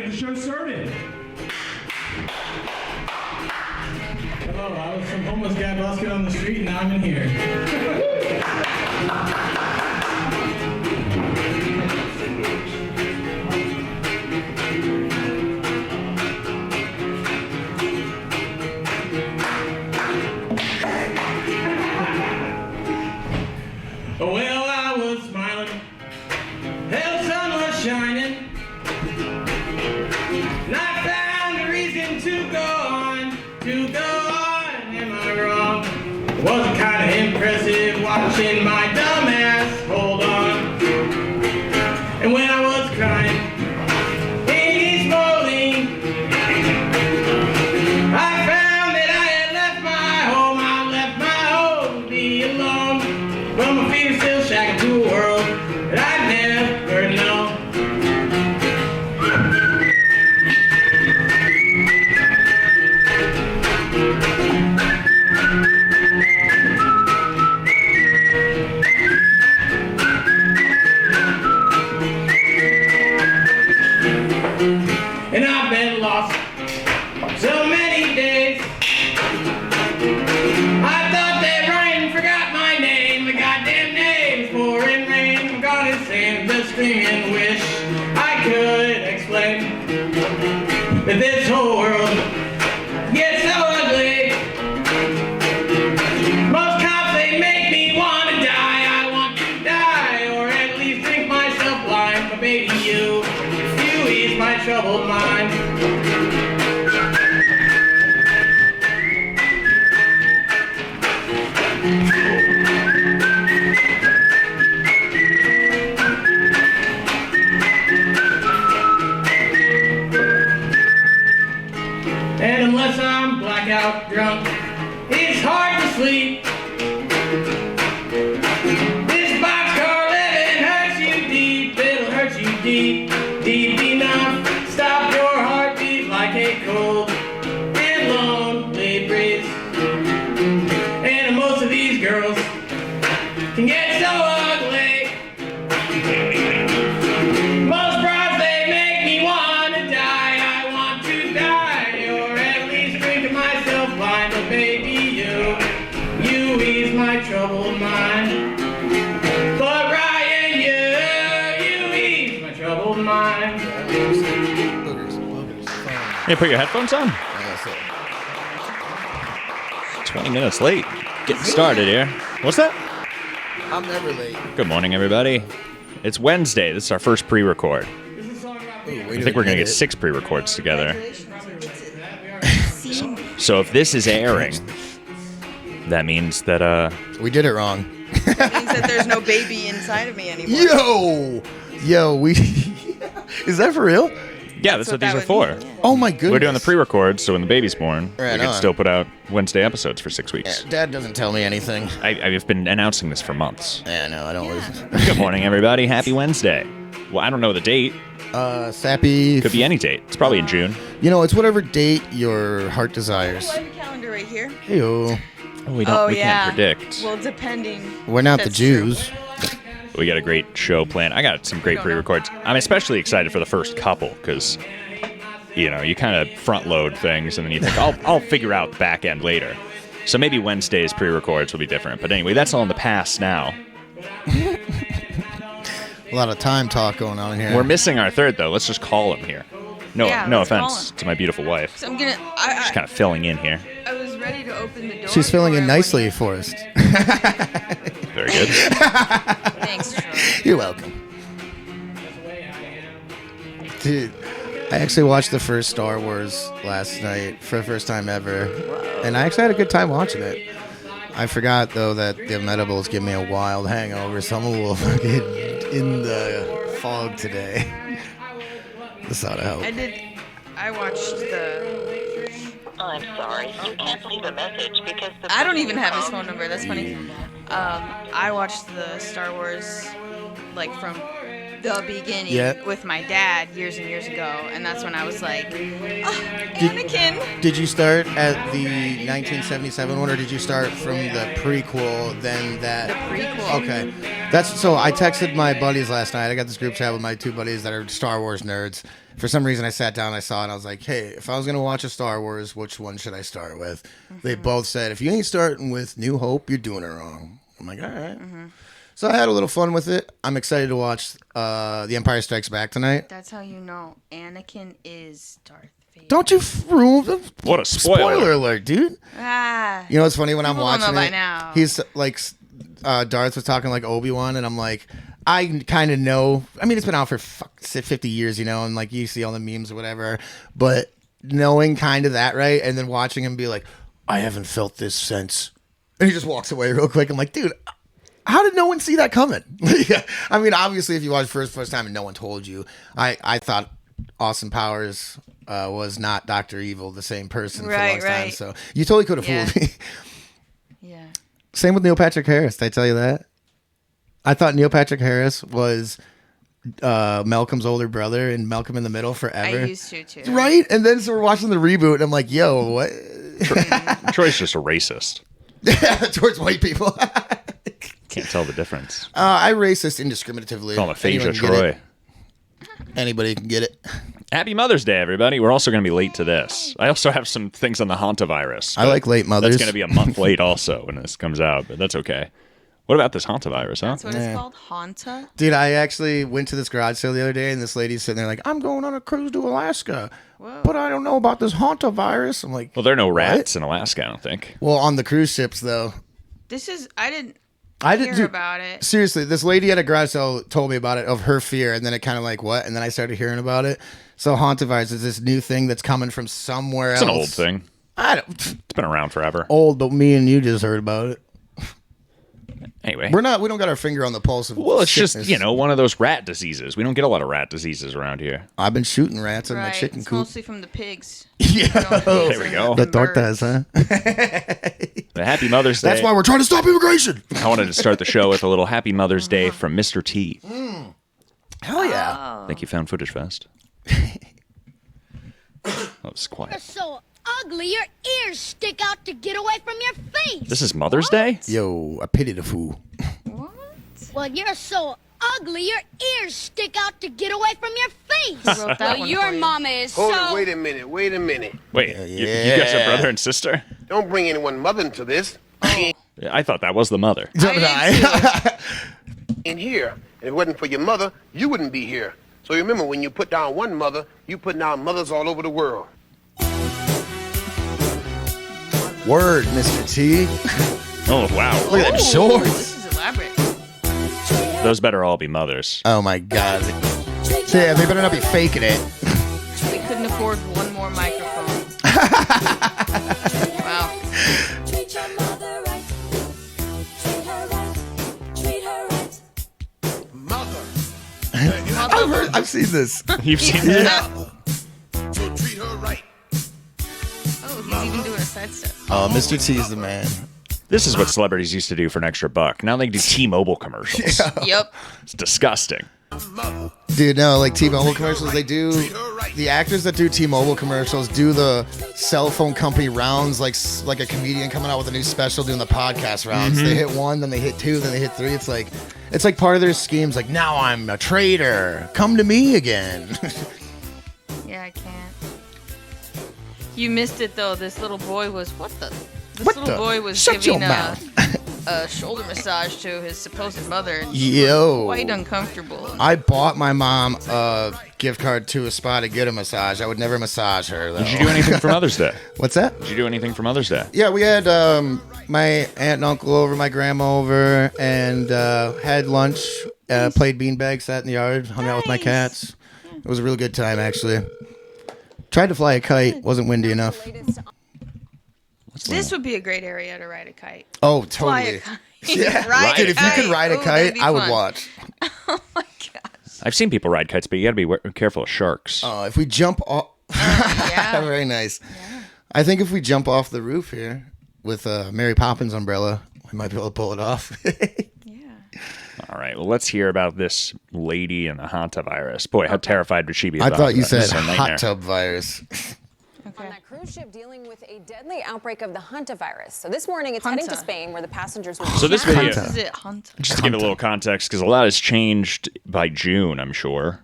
the show started. Hello, I was some homeless guy busking on the street, and now I'm in here. Well, I was smiling, hell, sun was shining, and I found a reason to go on, am I wrong? It wasn't kind of impressive watching my dumb ass hold on, and when I was crying in East Moline, I found that I had left my home to be alone, but my feet are still shacking to a world that I'd never known. And I've been lost so many days. I thought that Ryan forgot my name. The goddamn name's pouring rain. God is saying this thing and wish I could explain that this whole world gets so ugly. Most cops, they make me want to die. I want to die, or at least drink myself blind. But baby, you ease my troubled mind. And unless I'm blackout drunk, it's hard to sleep. This boxcar living hurts you deep, it'll hurt you deep, deep enough. Stop your heartbeat like a cold and lonely breeze. And most of these girls can get so ugly. Most bras, they make me want to die. I want to die, or at least drink myself blind. But baby, you ease my troubled mind. But Ryan, you ease my troubled mind. Hey, put your headphones on. 20 minutes late. Getting started here. What's that? I'm never late. Good morning, everybody. It's Wednesday. This is our first pre-record. I think we're going to get 6 pre-records together. So if this is airing, that means that, We did it wrong. That means that there's no baby inside of me anymore. Yo, we... Is that for real? yeah, that's what these are for. Oh my goodness. We're doing the pre-record, so when the baby's born, Right we can on. still put out Wednesday episodes for 6 weeks. Dad doesn't tell me anything. I've been announcing this for months. Yeah, no, I don't listen. Good morning, everybody. Happy Wednesday. Well, I don't know the date. Sappy... Could be any date. It's probably in June. You know, it's whatever date your heart desires. I have a calendar right here. Heyo. We yeah. can't predict. Well, depending. We're not the That's true. Jews. We got a great show planned. I got some great don't know. pre-records. I'm especially excited for the first couple because, you know, you kind of front load things and then you think, I'll figure out the back end later. So maybe Wednesday's pre-records will be different. But anyway, that's all in the past now. A lot of time talk going on here. We're missing our third, though. Let's just call him here. No, Yeah, no let's call offense him. to my beautiful wife. So I'm gonna. She's kind of filling in here. I was ready to open the door. She's filling in before I nicely for us. Very good. went- Thanks, Troy. You're welcome. Dude, I actually watched the first Star Wars last night for the first time ever. And I actually had a good time watching it. I forgot, though, that the medibles give me a wild hangover, so I'm a little fucking in the fog today. This ought to help. I watched the. I'm sorry, you can't leave a message because the I don't even have his phone number. That's funny. I watched the Star Wars, like from the beginning Yeah. with my dad years and years ago, and that's when I was like, oh, Anakin. Did you start at the 1977 one, or did you start from the prequel, then that? The prequel. Okay. That's so I texted my buddies last night. I got this group chat with my two buddies that are Star Wars nerds. for some reason I sat down, I saw it, and I was like, hey, if I was gonna watch a Star Wars, which one should I start with? They both said, if you ain't starting with New Hope, you're doing it wrong. I'm like, all right. So I had a little fun with it. I'm excited to watch The Empire Strikes Back tonight. That's how you know Anakin is Darth Vader. Don't you ruin the What a spoiler. alert, dude. Ah. You know what's funny when I'm People don't watching know by it? now. He's like, Darth was talking like Obi-Wan, and I'm like, I kind of know. I mean, it's been out for 50 years, you know, and like you see all the memes or whatever. But knowing kind of that, right, and then watching him be like, I haven't felt this since, and he just walks away real quick. I'm like, dude, how did no one see that coming? I mean, obviously, if you watch first time and no one told you, I thought Austin Powers was not Dr. Evil, the same person for the longest time. So you totally could have fooled me. Yeah. Same with Neil Patrick Harris. Did I tell you that? I thought Neil Patrick Harris was Malcolm's older brother in Malcolm in the Middle forever. I used to too. Right? And then so we're watching the reboot, and I'm like, yo, what? Troy's just a racist. Towards white people. Can't tell the difference. I racist indiscriminatively. Call him aphasia Anyone can get Troy. it. Anybody can get it. Happy Mother's Day, everybody. We're also going to be late to this. I also have some things on the hantavirus. I like late mothers. That's going to be a month late also when this comes out, but that's okay. What about this hantavirus, huh? That's what it's called, Hanta. Dude, I actually went to this garage sale the other day, and this lady's sitting there like, I'm going on a cruise to Alaska, but I don't know about this hantavirus. I'm like, Well, there are no rats in Alaska, I don't think. well, on the cruise ships, though. I didn't hear about it. Seriously, this lady at a garage sale told me about it, of her fear, and then it kind of like, what? And then I started hearing about it. So hantavirus is this new thing that's coming from somewhere It's else. an old thing. It's been around forever. Old, but me and you just heard about it. Anyway. We don't got our finger on the pulse of Well, it's sickness. just, one of those rat diseases. We don't get a lot of rat diseases around here. I've been shooting rats in my Right. chicken It's coop. mostly from the pigs. Yeah. There we go. The tortas, huh? But Happy Mother's Day. That's why we're trying to stop immigration. I wanted to start the show with a little Happy Mother's Day from Mr. T. Hell yeah. Thank you, Found Footage Fest. That was quiet. So ugly, your ears stick out to get away from your face. This is Mother's Day? Yo, I pity the fool. What? Well, you're so ugly, your ears stick out to get away from your face. Wrote that one Your for you. mama is Hold so... it, wait a minute. Wait, Yeah. you guys are brother and sister? Don't bring anyone mother into this. Yeah, I thought that was the mother. So did I. In here. If it wasn't for your mother, you wouldn't be here. So remember, when you put down one mother, you put down mothers all over the world. Word, Mr. T. Oh, wow. Look at them Ooh, shorts. This is elaborate. Those better all be mothers. Oh my god. Yeah, they better not be faking it. They couldn't afford one more microphone. Wow. I've seen this. You've seen that? Oh, he's even doing a side step. Oh, Mr. T is the man. This is what celebrities used to do for an extra buck. Now they do T-Mobile commercials. Yep. It's disgusting. Dude, no, like T-Mobile commercials, they do. The actors that do T-Mobile commercials do the cell phone company rounds, like a comedian coming out with a new special doing the podcast rounds. They hit one, then they hit two, then they hit three. It's like part of their schemes. Like, now I'm a traitor. Come to me again. Yeah, I can't. You missed it though. This little boy was This What little the? boy was Shut your giving mouth. a shoulder massage to his supposed mother. And Yo. quite uncomfortable. I bought my mom a gift card to a spa to get a massage. I would never massage her, though. Did you do anything for Mother's Day? What's that? Did you do anything for Mother's Day? Yeah, we had my aunt and uncle over, my grandma over, and had lunch, played beanbag, sat in the yard, hung out with my cats. It was a real good time, actually. Tried to fly a kite, wasn't windy enough. This would be a great area to ride a kite. Oh, Fly a totally. kite. Yeah, Ride dude, a if you could kite. ride a Ooh, kite, that'd be I would fun. watch. Oh my gosh. I've seen people ride kites, but you got to be careful of sharks. If we jump off, Yeah. very nice. Yeah. I think if we jump off the roof here with a Mary Poppins umbrella, we might be able to pull it off. Yeah. All right, well, let's hear about this lady and the hantavirus. Boy, how terrified would she be I about thought you that? said This is a nightmare. hot tub virus. On that cruise ship dealing with a deadly outbreak of the hantavirus. So this morning it's heading to Hanta. Spain where the passengers will So this video, This is it, Hunt. just to give a little context, because a lot has changed by June, I'm sure.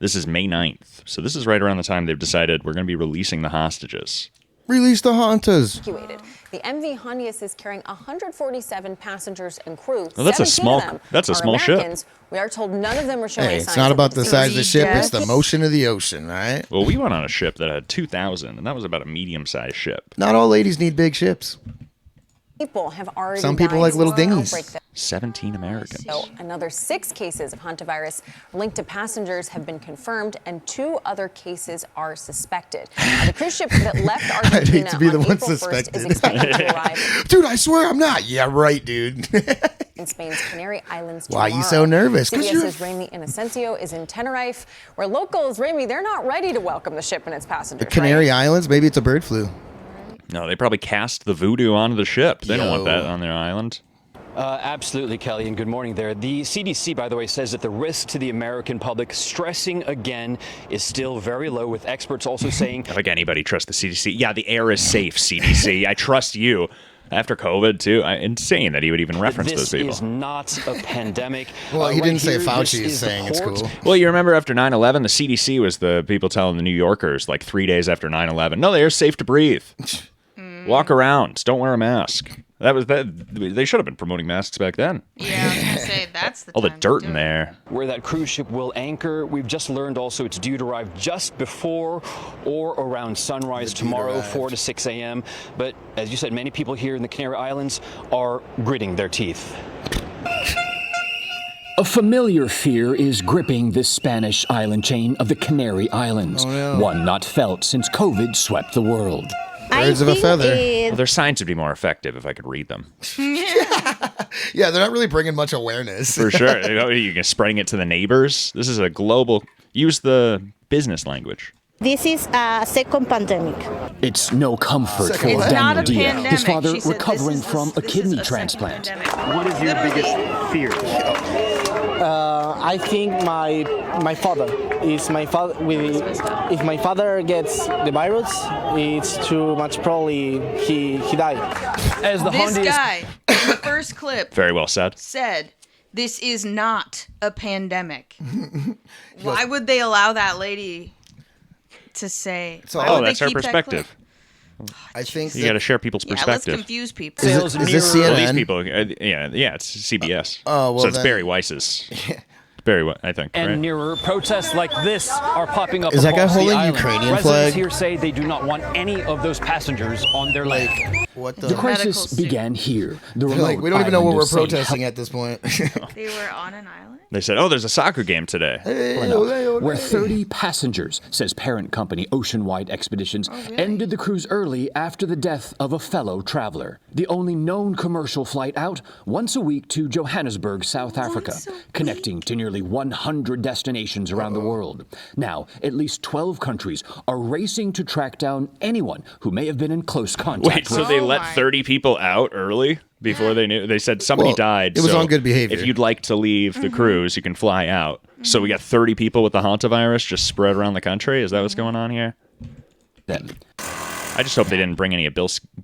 This is May 9th. So this is right around the time they've decided we're going to be releasing the hostages. Release the Hontas. Evacuated. The MV Hondius is carrying 147 passengers and crew. Well, that's a 17 small- of them that's a are small ship. Americans. We are told none of them were showing Hey, signs it's not of about the size of the ship, it's the deaths. motion of the ocean, right? Well, we went on a ship that had 2,000, and that was about a medium-sized ship. Not all ladies need big ships. People have already Some people died like little since the dinghies. outbreak. 17 Americans. So another 6 cases of hantavirus linked to passengers have been confirmed, and 2 other cases are suspected. The cruise ship that left Argentina to be the on one April 1st suspected. is expected to arrive Dude, I swear I'm not. Yeah, right, dude. in Spain's Canary Islands Why tomorrow. are you so nervous? 'Cause you're- CBS's Remy Inocencio is in Tenerife, where locals, Remy, they're not ready to welcome the ship and its passengers. The Canary right? Islands? Maybe it's a bird flu. No, they probably cast the voodoo onto the ship. They don't want Yo. that on their island. Absolutely, Kelly, and good morning there. The CDC, by the way, says that the risk to the American public, stressing again, is still very low, with experts also saying... I think anybody trusts the CDC. Yeah, the air is safe, CDC. I trust you. After COVID, too. Insane that he would even reference those people. This is not a pandemic. Well, he didn't say here, Fauci this is the saying it's port. cool. Well, you remember after 9/11, the CDC was the people telling the New Yorkers, like 3 days after 9/11, no, the air's safe to breathe. Walk around. Don't wear a mask. That was that. They should have been promoting masks back then. Yeah, I was gonna say that's the All the time to dirt do in it. there. Where that cruise ship will anchor. We've just learned also it's due to arrive just before or around sunrise tomorrow, 4 to 6 a.m. But as you said, many people here in the Canary Islands are gritting their teeth. A familiar fear is gripping this Spanish island chain of the Canary Islands, one not felt since COVID swept the world. Birds of a feather. Well, their signs would be more effective if I could read them. Yeah, they're not really bringing much awareness. For sure. You can spreading it to the neighbors. This is a global. Use the business language. This is a second pandemic. It's no comfort for It's not a Daniel Diaz, pandemic. his father She said recovering this is from a this kidney is a transplant. second pandemic. What is your biggest fear? I think my father is my father. If my father gets the virus, it's too much probably he died. As the This Hondius guy in the first clip Very well said. said, "This is not a pandemic." Why would they allow that lady to say? So- why Oh, would they that's her keep that perspective. clip? I think You got to share people's Yeah, let's perspective. confuse people. Is this Well, these CNN? people, yeah, it's CBS. Oh, well so it's then- Barry Weiss's. Barry, I think. and right? nearer protests like this are popping up Is that guy across the holding island. Ukrainian Residents flag? here say they do not want any of those passengers on their land. What The the? Medical crisis student. began here. The They're like, remote we don't even know what island we're of Saint protesting at this point. They were on an island. They said, "Oh, there's a soccer game today." where 30 passengers, says parent company Oceanwide Expeditions, ended the cruise early after the death of a fellow traveler. The only known commercial flight out once a week to Johannesburg, South Africa, connecting to nearly 100 destinations around the world. Now, at least 12 countries are racing to track down anyone who may have been in close contact Wait, with so they Oh let my. 30 people out early before they knew? They said somebody Well, died. it was so on good behavior. If you'd like to leave the cruise, you can fly out. So we got 30 people with the hantavirus just spread around the country. Is that what's going on here? them. I just hope they didn't bring any of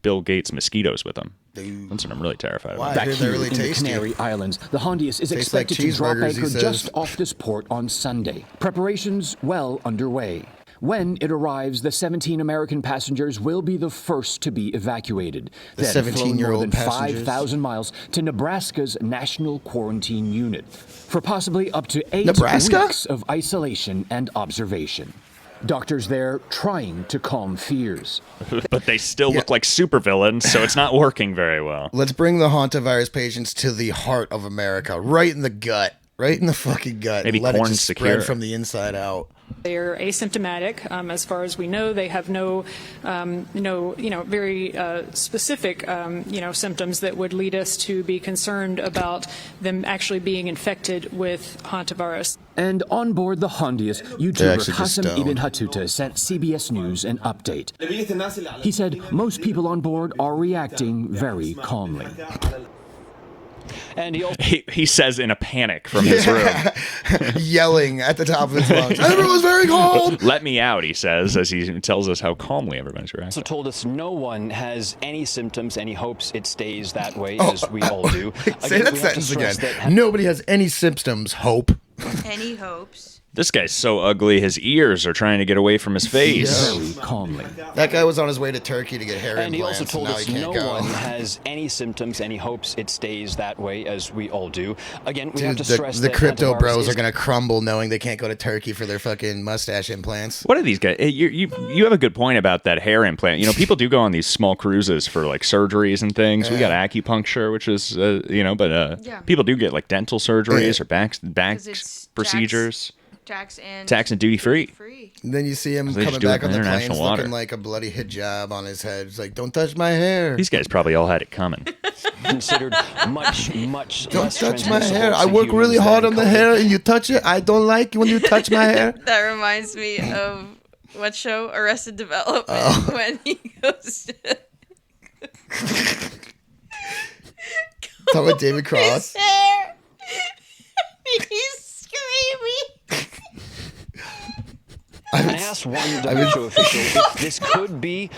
Bill Gates' mosquitoes with them. That's what I'm really terrified Why? about. I Back hear they're here really in the tasty. Canary Islands, the Hondius is Tastes like expected to drop cheeseburgers, he anchor says. just off this port on Sunday. Preparations well underway. When it arrives, the 17 American passengers will be the first to be evacuated. The Then flown 17-year-old more than passengers. 5,000 miles to Nebraska's National Quarantine Unit for possibly up to 8 Nebraska? weeks of isolation and observation. Doctors there trying to calm fears. But they still look like supervillains, so it's not working very well. Let's bring the hantavirus patients to the heart of America, right in the gut, right in the fucking gut. Maybe and let it corn just secure. spread from the inside out. They're asymptomatic, as far as we know. They have no very specific, symptoms that would lead us to be concerned about them actually being infected with hantavirus. And on board the Hondius, They're YouTuber actually just Hassan stoned. Ibn Hattuta sent CBS News an update. He said most people on board are reacting very calmly. And he also He says in a panic from his room. Yelling at the top of his lungs. Everyone's very calm. Let me out, he says, as he tells us how calmly everybody's reacting. told us no one has any symptoms, any hopes it stays that way, as we all do. Say Again, that we have to sentence stress again. that Nobody has any symptoms. Hope. Any hopes? This guy's so ugly, his ears are trying to get away from his face. Very calmly. That guy was on his way to Turkey to get hair And he implants, also told now us he can't no go. one has any symptoms, and he hopes it stays that way, as we all do. Again, we have Dude, to stress the that crypto hantavirus bros is are gonna crumble knowing they can't go to Turkey for their fucking mustache implants. What are these guys? You have a good point about that hair implant. You know, people do go on these small cruises for like surgeries and things. We got acupuncture, which is Yeah. people do get like dental surgeries or back 'Cause it's procedures. Tax and duty free. And then you see him They just coming do it back in on the international planes water. looking like a bloody hijab on his head. It's like, don't touch my hair. These guys probably all had it coming. considered much Don't less touch my transmissible hair. to I work really humans hard than on the COVID. hair and you touch it. I don't like it when you touch my hair. That reminds me of what show? Arrested Development. Oh. When he goes to Talking about David Cross. his hair. He's screaming. I asked one WHO official if this could be.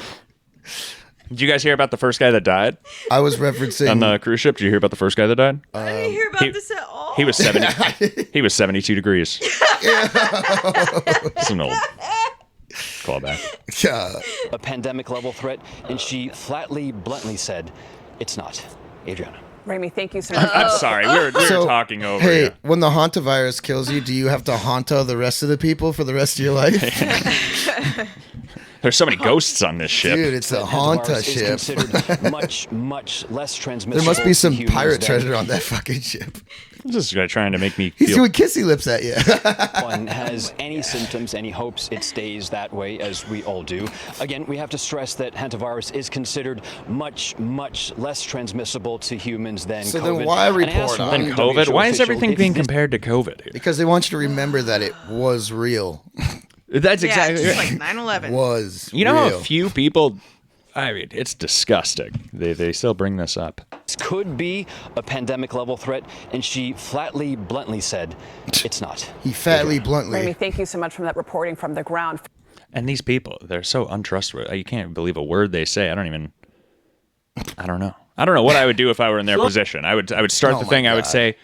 Did you guys hear about the first guy that died? I was referencing on the cruise ship. Did you hear about the first guy that died? I didn't hear about this at all. He was 70. He was 72 degrees. It's an old callback. A pandemic level threat, and she flatly, bluntly said, "It's not." Adriana. Remy, thank you so much. I'm sorry. We were So, talking over Hey, you. when the hantavirus kills you, do you have to hanta the rest of the people for the rest of your life? There's so many ghosts on this ship. Dude, it's a Hantavirus hanta is ship. considered much less transmissible. There must be to some humans pirate than treasure on that fucking ship. This is guy trying to make me He's feel. doing kissy lips at you. one has any symptoms, and he hopes it stays that way, as we all do. Again, we have to stress that hantavirus is considered much less transmissible to humans than So COVID. then why And I report asked on one Than it? COVID? WHO Why is official everything if being this compared to COVID here? Because they want you to remember that it was real. That's Yeah, exactly just right. like 9/11. Was You know how real. few people. I mean, it's disgusting. They still bring this up. This could be a pandemic level threat, and she flatly, bluntly said, "It's not." He fatly, Remy, bluntly. thank you so much for that reporting from the ground. And these people, they're so untrustworthy. You can't believe a word they say. I don't know. I don't know what I would do if I were in their position. I would start Oh the my thing. I would God. say,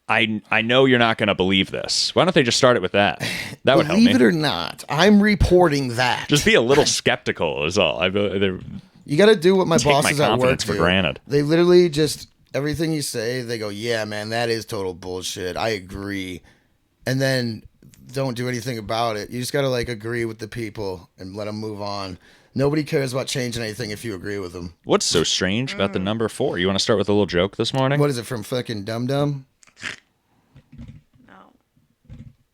I know you're not going to believe this. Why don't they just start it with that? That would help Believe it me. or not, I'm reporting that. Just be a little skeptical is all. You got to do what my Take my bosses at work confidence for do. granted. They literally just everything you say, they go, "Yeah, man, that is total bullshit. I agree," and then don't do anything about it. You just got to like agree with the people and let them move on. Nobody cares about changing anything if you agree with them. What's so strange about the number 4? You want to start with a little joke this morning? What is it from fucking Dum Dum?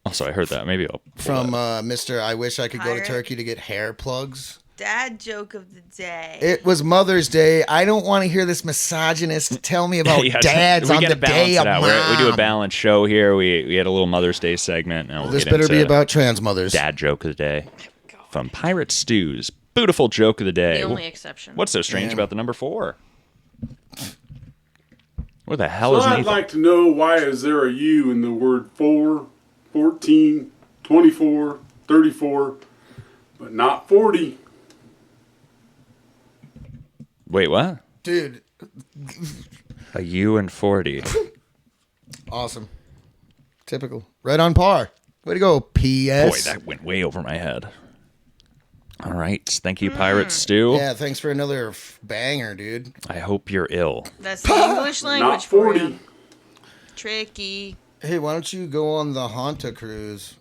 Also, I heard that. Maybe I'll. From Mr. I wish I could go to Pirate? Turkey to get hair plugs. Dad joke of the day. It was Mother's Day. I don't want to hear this misogynist tell me about Yeah, dads we on gotta the balance day it of out. mom. We do a balanced show here. We had a little Mother's Day segment. And we'll This get better be into about trans mothers. dad joke of the day from Pirate Stews. Beautiful joke of the day. The only exception. What's so strange Yeah. about the number 4? What the hell So is I'd Nathan? like to know, why is there a U in the word 4, 14, 24, 34, but not 40? Wait, what? Dude, A U and 40. awesome. Typical. Right on par. Way to go, P.S. Boy, that went way over my head. All right. Thank you, Pirate Stew. Yeah, thanks for another banger, dude. I hope you're ill. That's the English language Not for 40. you. Tricky. Hey, why don't you go on the Hanta cruise?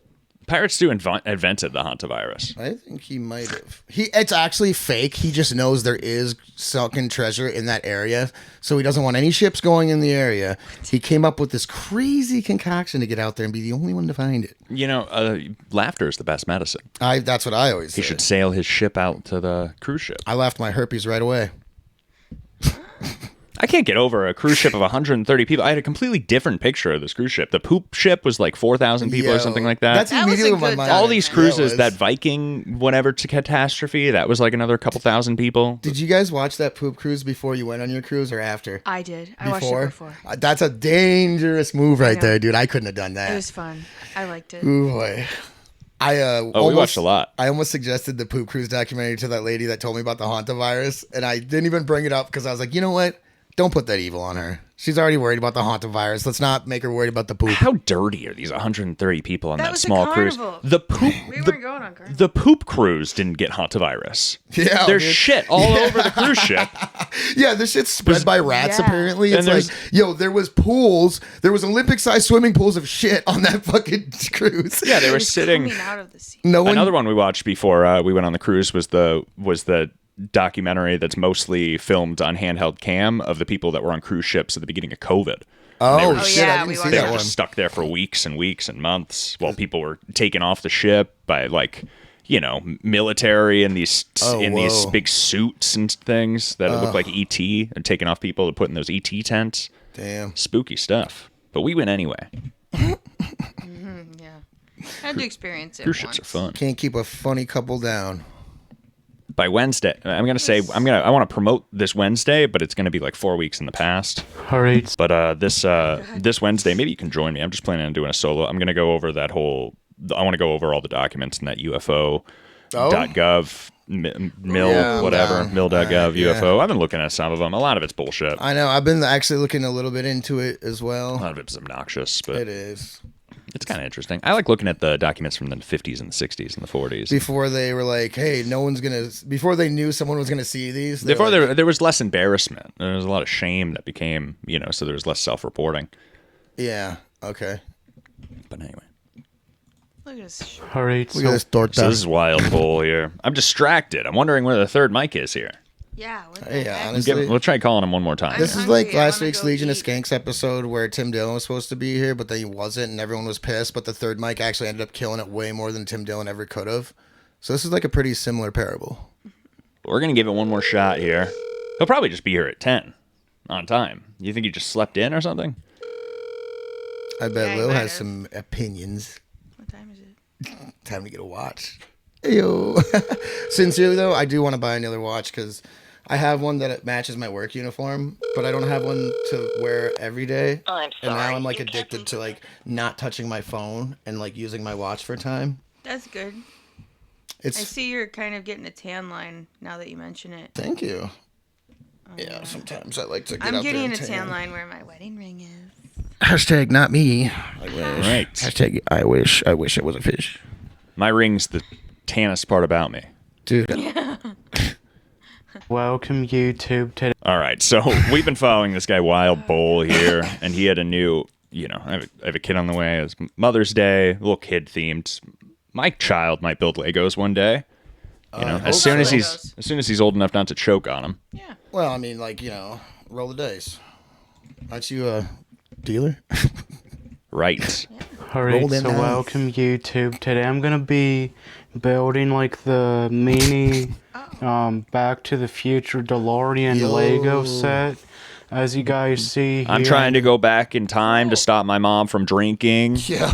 Pirate Stew invented the hantavirus. I think he might have. It's actually fake. He just knows there is sunken treasure in that area, so he doesn't want any ships going in the area. He came up with this crazy concoction to get out there and be the only one to find it. You know, laughter is the best medicine. That's what I always say. He should sail his ship out to the cruise ship. I laughed my herpes right away. I can't get over a cruise ship of 130 people. I had a completely different picture of this cruise ship. The poop ship was like 4,000 people or Yo, something like that. That's immediately what my mind. All these Yeah, it cruises, was. that Viking, whatever, to catastrophe, that was like another couple thousand people. Did you guys watch that poop cruise before you went on your cruise or after? I did. I watched it before. That's a dangerous move right know. there, dude. I couldn't have done that. It was fun. I liked it. Ooh, boy. We watched a lot. I almost suggested the poop cruise documentary to that lady that told me about the hantavirus, and I didn't even bring it up because I was like, you know what? Don't put that evil on her. She's already worried about the hantavirus. Let's not make her worried about the poop. How dirty are these 130 people on that was a small cruise? carnival. The poop. We weren't going on carnival. The poop cruise didn't get hantavirus. Yeah, there's dude. shit all over the cruise ship. Yeah, this shit's spread by rats, Yeah. apparently. And It's there's- like, yo, there was pools. There was Olympic-sized swimming pools of shit on that fucking cruise. Yeah, they were It's sitting. coming out of the sea. No one. Another one we watched before we went on the cruise was the documentary that's mostly filmed on handheld cam of the people that were on cruise ships at the beginning of COVID. Oh, were- shit, yeah, I we didn't see watched They that were one. just stuck there for weeks and weeks and months while people were taken off the ship by like, you know, military in these whoa. big suits and things that look like ET and taking off people to put in those ET tents. Damn. Spooky stuff. But we went anyway. Yeah. Had to experience it Cruise ships are once. fun. Can't keep a funny couple down. By Wednesday, I want to promote this Wednesday, but it's gonna be like 4 weeks in the past. All right. But this Wednesday, maybe you can join me. I'm just planning on doing a solo. I'm gonna go over that whole. I want to go over all the documents in that UFO.gov mil Yeah, I'm whatever down. mil.gov Yeah. UFO. I've been looking at some of them. A lot of it's bullshit. I know. I've been actually looking a little bit into it as A well. lot of it's obnoxious, but It is. it's kind of interesting. I like looking at the documents from the 50s and the 60s and the 40s. Before they were like, hey, no one's gonna. Before they knew someone was gonna see these. they were Before like, there was less embarrassment. There was a lot of shame that became, so there was less self-reporting. Yeah. Okay. But anyway. Look at this. All right. Look at this torta. So this is Wild Bull here. I'm distracted. I'm wondering where the third mic is here. Yeah. What the Hey, heck? honestly, We'll try calling him one more time. this is hungry. like I last wanna week's go Legion of eat. Skanks episode where Tim Dillon was supposed to be here, but then he wasn't, and everyone was pissed. But the third mic actually ended up killing it way more than Tim Dillon ever could have. So this is like a pretty similar parable. We're going to give it one more shot here. He'll probably just be here at 10 on time. You think he just slept in or something? I bet Yeah, he Lil might has have. some opinions. What time is it? Time to get a watch. Yo. Sincerely though, I do want to buy another watch because I have one that matches my work uniform, but I don't have one to wear every day. I'm And now sorry, I'm like you can't addicted to like not touching my phone and like using my watch for time. That's good. I It's see you're kind of getting a tan line now that you mention it. thank you. Yeah, sometimes I like to get I'm out there getting and a tan. tan line where my wedding ring is. Hashtag not me. Right. Hashtag I wish it was a fish. My ring's the tannest part about me. Dude. Welcome YouTube to All right, so we've been following this guy Wild Bull here, and he had a new, I have a kid on the way. It's Mother's Day, a little kid themed. My child might build Legos one day. As soon as he's old enough not to choke on them. Yeah. Well, I mean, like, roll the dice. Aren't you a dealer? Right. All right, Roll them so dice. welcome YouTube. Today I'm gonna be building like the mini Back to the Future DeLorean Yo. Lego set. As you guys see here. I'm trying to go back in time to stop my mom from drinking. Yo.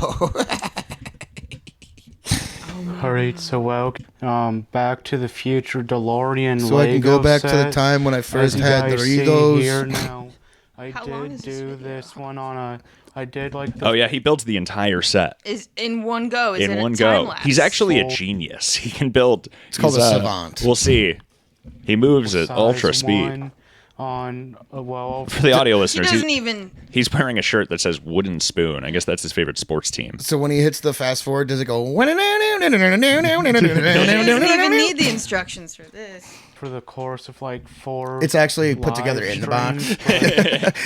All right, so welcome Back to the Future DeLorean So Lego I can go back to the set. time when I first As you had guys see Doritos. here now, I How long did is this do video? this one on a. I did like the Oh yeah, he builds the entire set Is in one go. Is in it one a go. time lapse? He's actually a genius. He can build. It's called a savant. We'll see. He moves at size ultra speed. one on For the audio He listeners, doesn't even. he's wearing a shirt that says "Wooden Spoon." I guess that's his favorite sports team. So when he hits the fast forward, does it go? He doesn't even need the instructions for this. for the course of like 4. It's actually put together live in the box. streams, but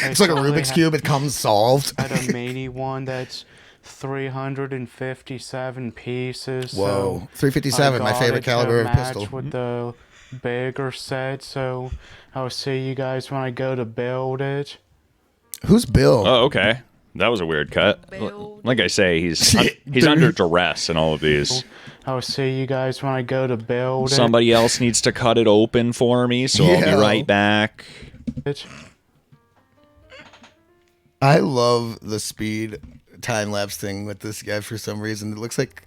It's like a I finally Rubik's Cube. It comes solved. had a mini one that's 357 pieces. Whoa. so 357, I my got favorite it to caliber of match pistol. with the bigger set, so I'll see you guys when I go to build it. Who's Bill? Oh, okay. That was a weird cut. Like I say, he's under duress in all of these. I'll see you guys when I go to build Somebody else needs to cut it open for me, so I'll Yeah. be right back. it. I love the speed time lapse thing with this guy for some reason. It looks like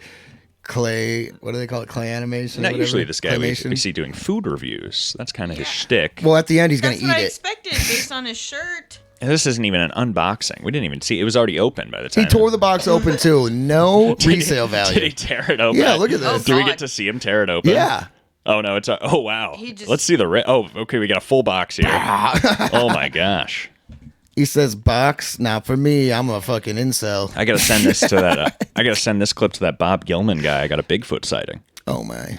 clay. What do they call it? Clay animation? Not whatever? usually this guy we Claymation? see doing food reviews. That's kind of his shtick. Well, at the end, he's going That's to what eat I it. expected based on his shirt. And this isn't even an unboxing. We didn't even see. It was already open by the time. He tore the box open too. No resale Did he value. tear it open? Yeah, look at this. Do we God. get to see him tear it open? Yeah. Oh no, it's oh wow. He just- Let's see the oh okay. We got a full box here. Oh my gosh. He says box, not for me. I'm a fucking incel. I gotta send this to that. I gotta send this clip to that Bob Gilman guy. I got a Bigfoot sighting. Oh my!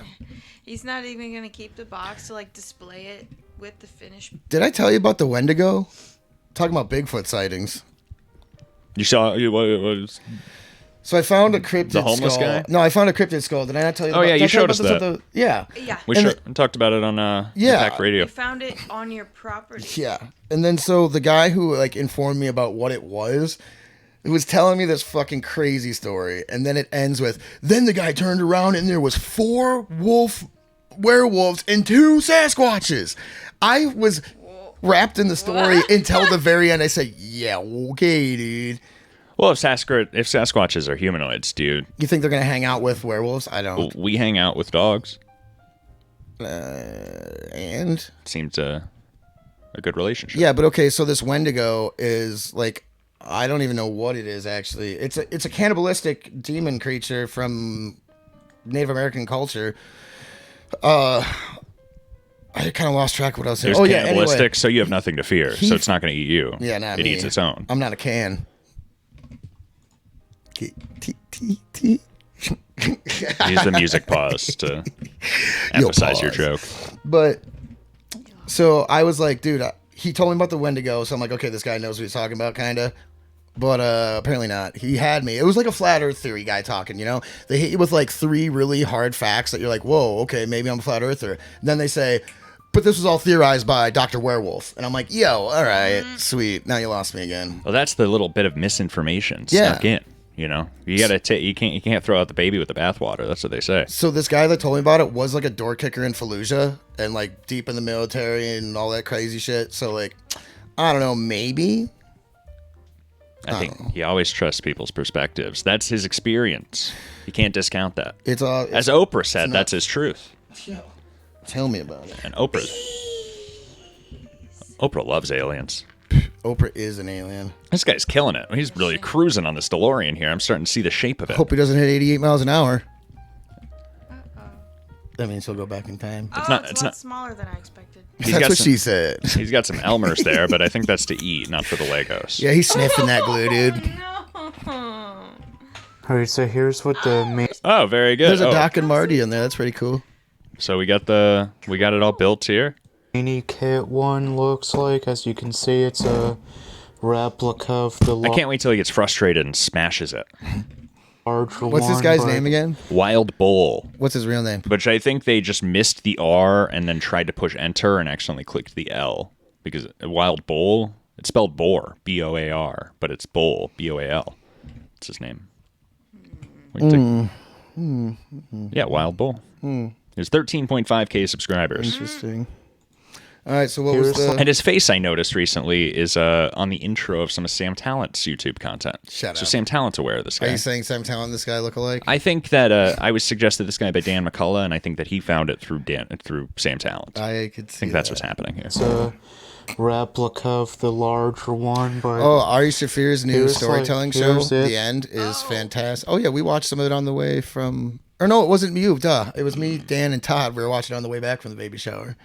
He's not even gonna keep the box to like display it with the finished. Did I tell you about the Wendigo? Talking about Bigfoot sightings. You saw what? So I found a cryptid The homeless skull. guy? No, I found a cryptid skull. Did I not tell you? Oh yeah, did I you tell showed us about that. this with the- yeah. Yeah. We talked about it on Yeah. Impact Radio. You found it on your property. Yeah. And then so the guy who like informed me about what it was telling me this fucking crazy story. And then it ends with, then the guy turned around and there was 4 werewolves and 2 Sasquatches. I was wrapped in the story until the very end. I said, yeah, okay, dude. Well, if Sasquatches are humanoids, dude. You think they're going to hang out with werewolves? I don't. We hang out with dogs. And? Seems a good relationship. Yeah, but okay, so this Wendigo is like, I don't even know what it is actually. It's a cannibalistic demon creature from Native American culture. I kind of lost track of what I was saying. There's Oh yeah, cannibalistic, anyway. so you have nothing to fear. So it's not going to eat you. Yeah, not it me. eats its own. I'm not a can. Use the music pause to emphasize your joke. But so I was like, dude, he told me about the Wendigo, so I'm like, okay, this guy knows what he's talking about, kind of. But apparently not. He had me. It was like a flat Earth theory guy talking, you know? They hit you with like 3 really hard facts that you're like, whoa, okay, maybe I'm a flat earther. And then they say, but this was all theorized by Dr. Werewolf. And I'm like, yo, all right, sweet. Now you lost me again. Well, that's the little bit of misinformation Yeah. snuck in. You know, you gotta you can't throw out the baby with the bathwater. That's what they say. So this guy that told me about it was like a door kicker in Fallujah and like deep in the military and all that crazy shit. So like, I don't know, maybe. I think he always trusts people's perspectives. That's his experience. You can't discount that. It's as Oprah said, that's his truth. Tell me about it. And Oprah loves aliens. Oprah is an alien. This guy's killing it. He's really cruising on this DeLorean here. I'm starting to see the shape of it. Hope he doesn't hit 88 miles an hour. That means he'll go back in time. It's a lot smaller than I expected. That's what she said. He's got some Elmers there, but I think that's to eat, not for the Legos. Yeah, he's sniffing that glue, dude. Alright, so here's what the main... Oh, very good. There's a Doc and Marty in there. That's pretty cool. So we got it all built here. Mini kit one looks like. As you can see, it's a replica of the... I can't wait till he gets frustrated and smashes it. What's this guy's name again? Wild Bull. What's his real name? Which I think they just missed the R and then tried to push enter and accidentally clicked the L. Because Wild Bull, it's spelled Boar, B-O-A-R, but it's Bull, B-O-A-L. That's his name. Yeah, Wild Bull. There's 13.5k subscribers. Interesting. All right, so what was the... And his face, I noticed recently, is on the intro of some of Sam Tallent's YouTube content. Shut So up. Sam Tallent's aware of this guy. Are you saying Sam Talent, this guy look alike? I think that I was suggested this guy by Dan McCullough, and I think that he found it through Sam Talent. I could see think that's what's happening here. It's a replica of the larger one, but... Oh, Ari Shafir's new here's, storytelling like, show, here's it. The End, is fantastic. Oh, yeah, we watched some of it on the way from... Or no, it wasn't you, duh. It was me, Dan, and Todd. We were watching it on the way back from the baby shower.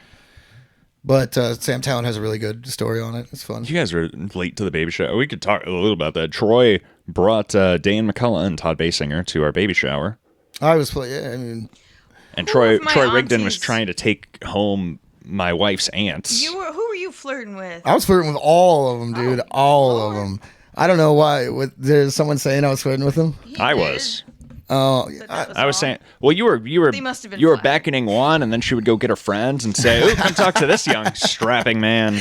But Sam Talent has a really good story on it. It's fun. You guys were late to the baby shower. We could talk a little about that. Troy brought Dan McCullough and Todd Basinger to our baby shower. I was playing, yeah, I mean... And Troy of my Rigdon was aunties? trying to take home my wife's aunts. Who were you flirting with? I was flirting with all of them, dude. All of them. I don't know why. There's someone saying I was flirting with them? I was. Oh, I was saying, well, you were They must have been you were beckoning one, and then she would go get her friends and say, "Ooh, come talk to this young strapping man."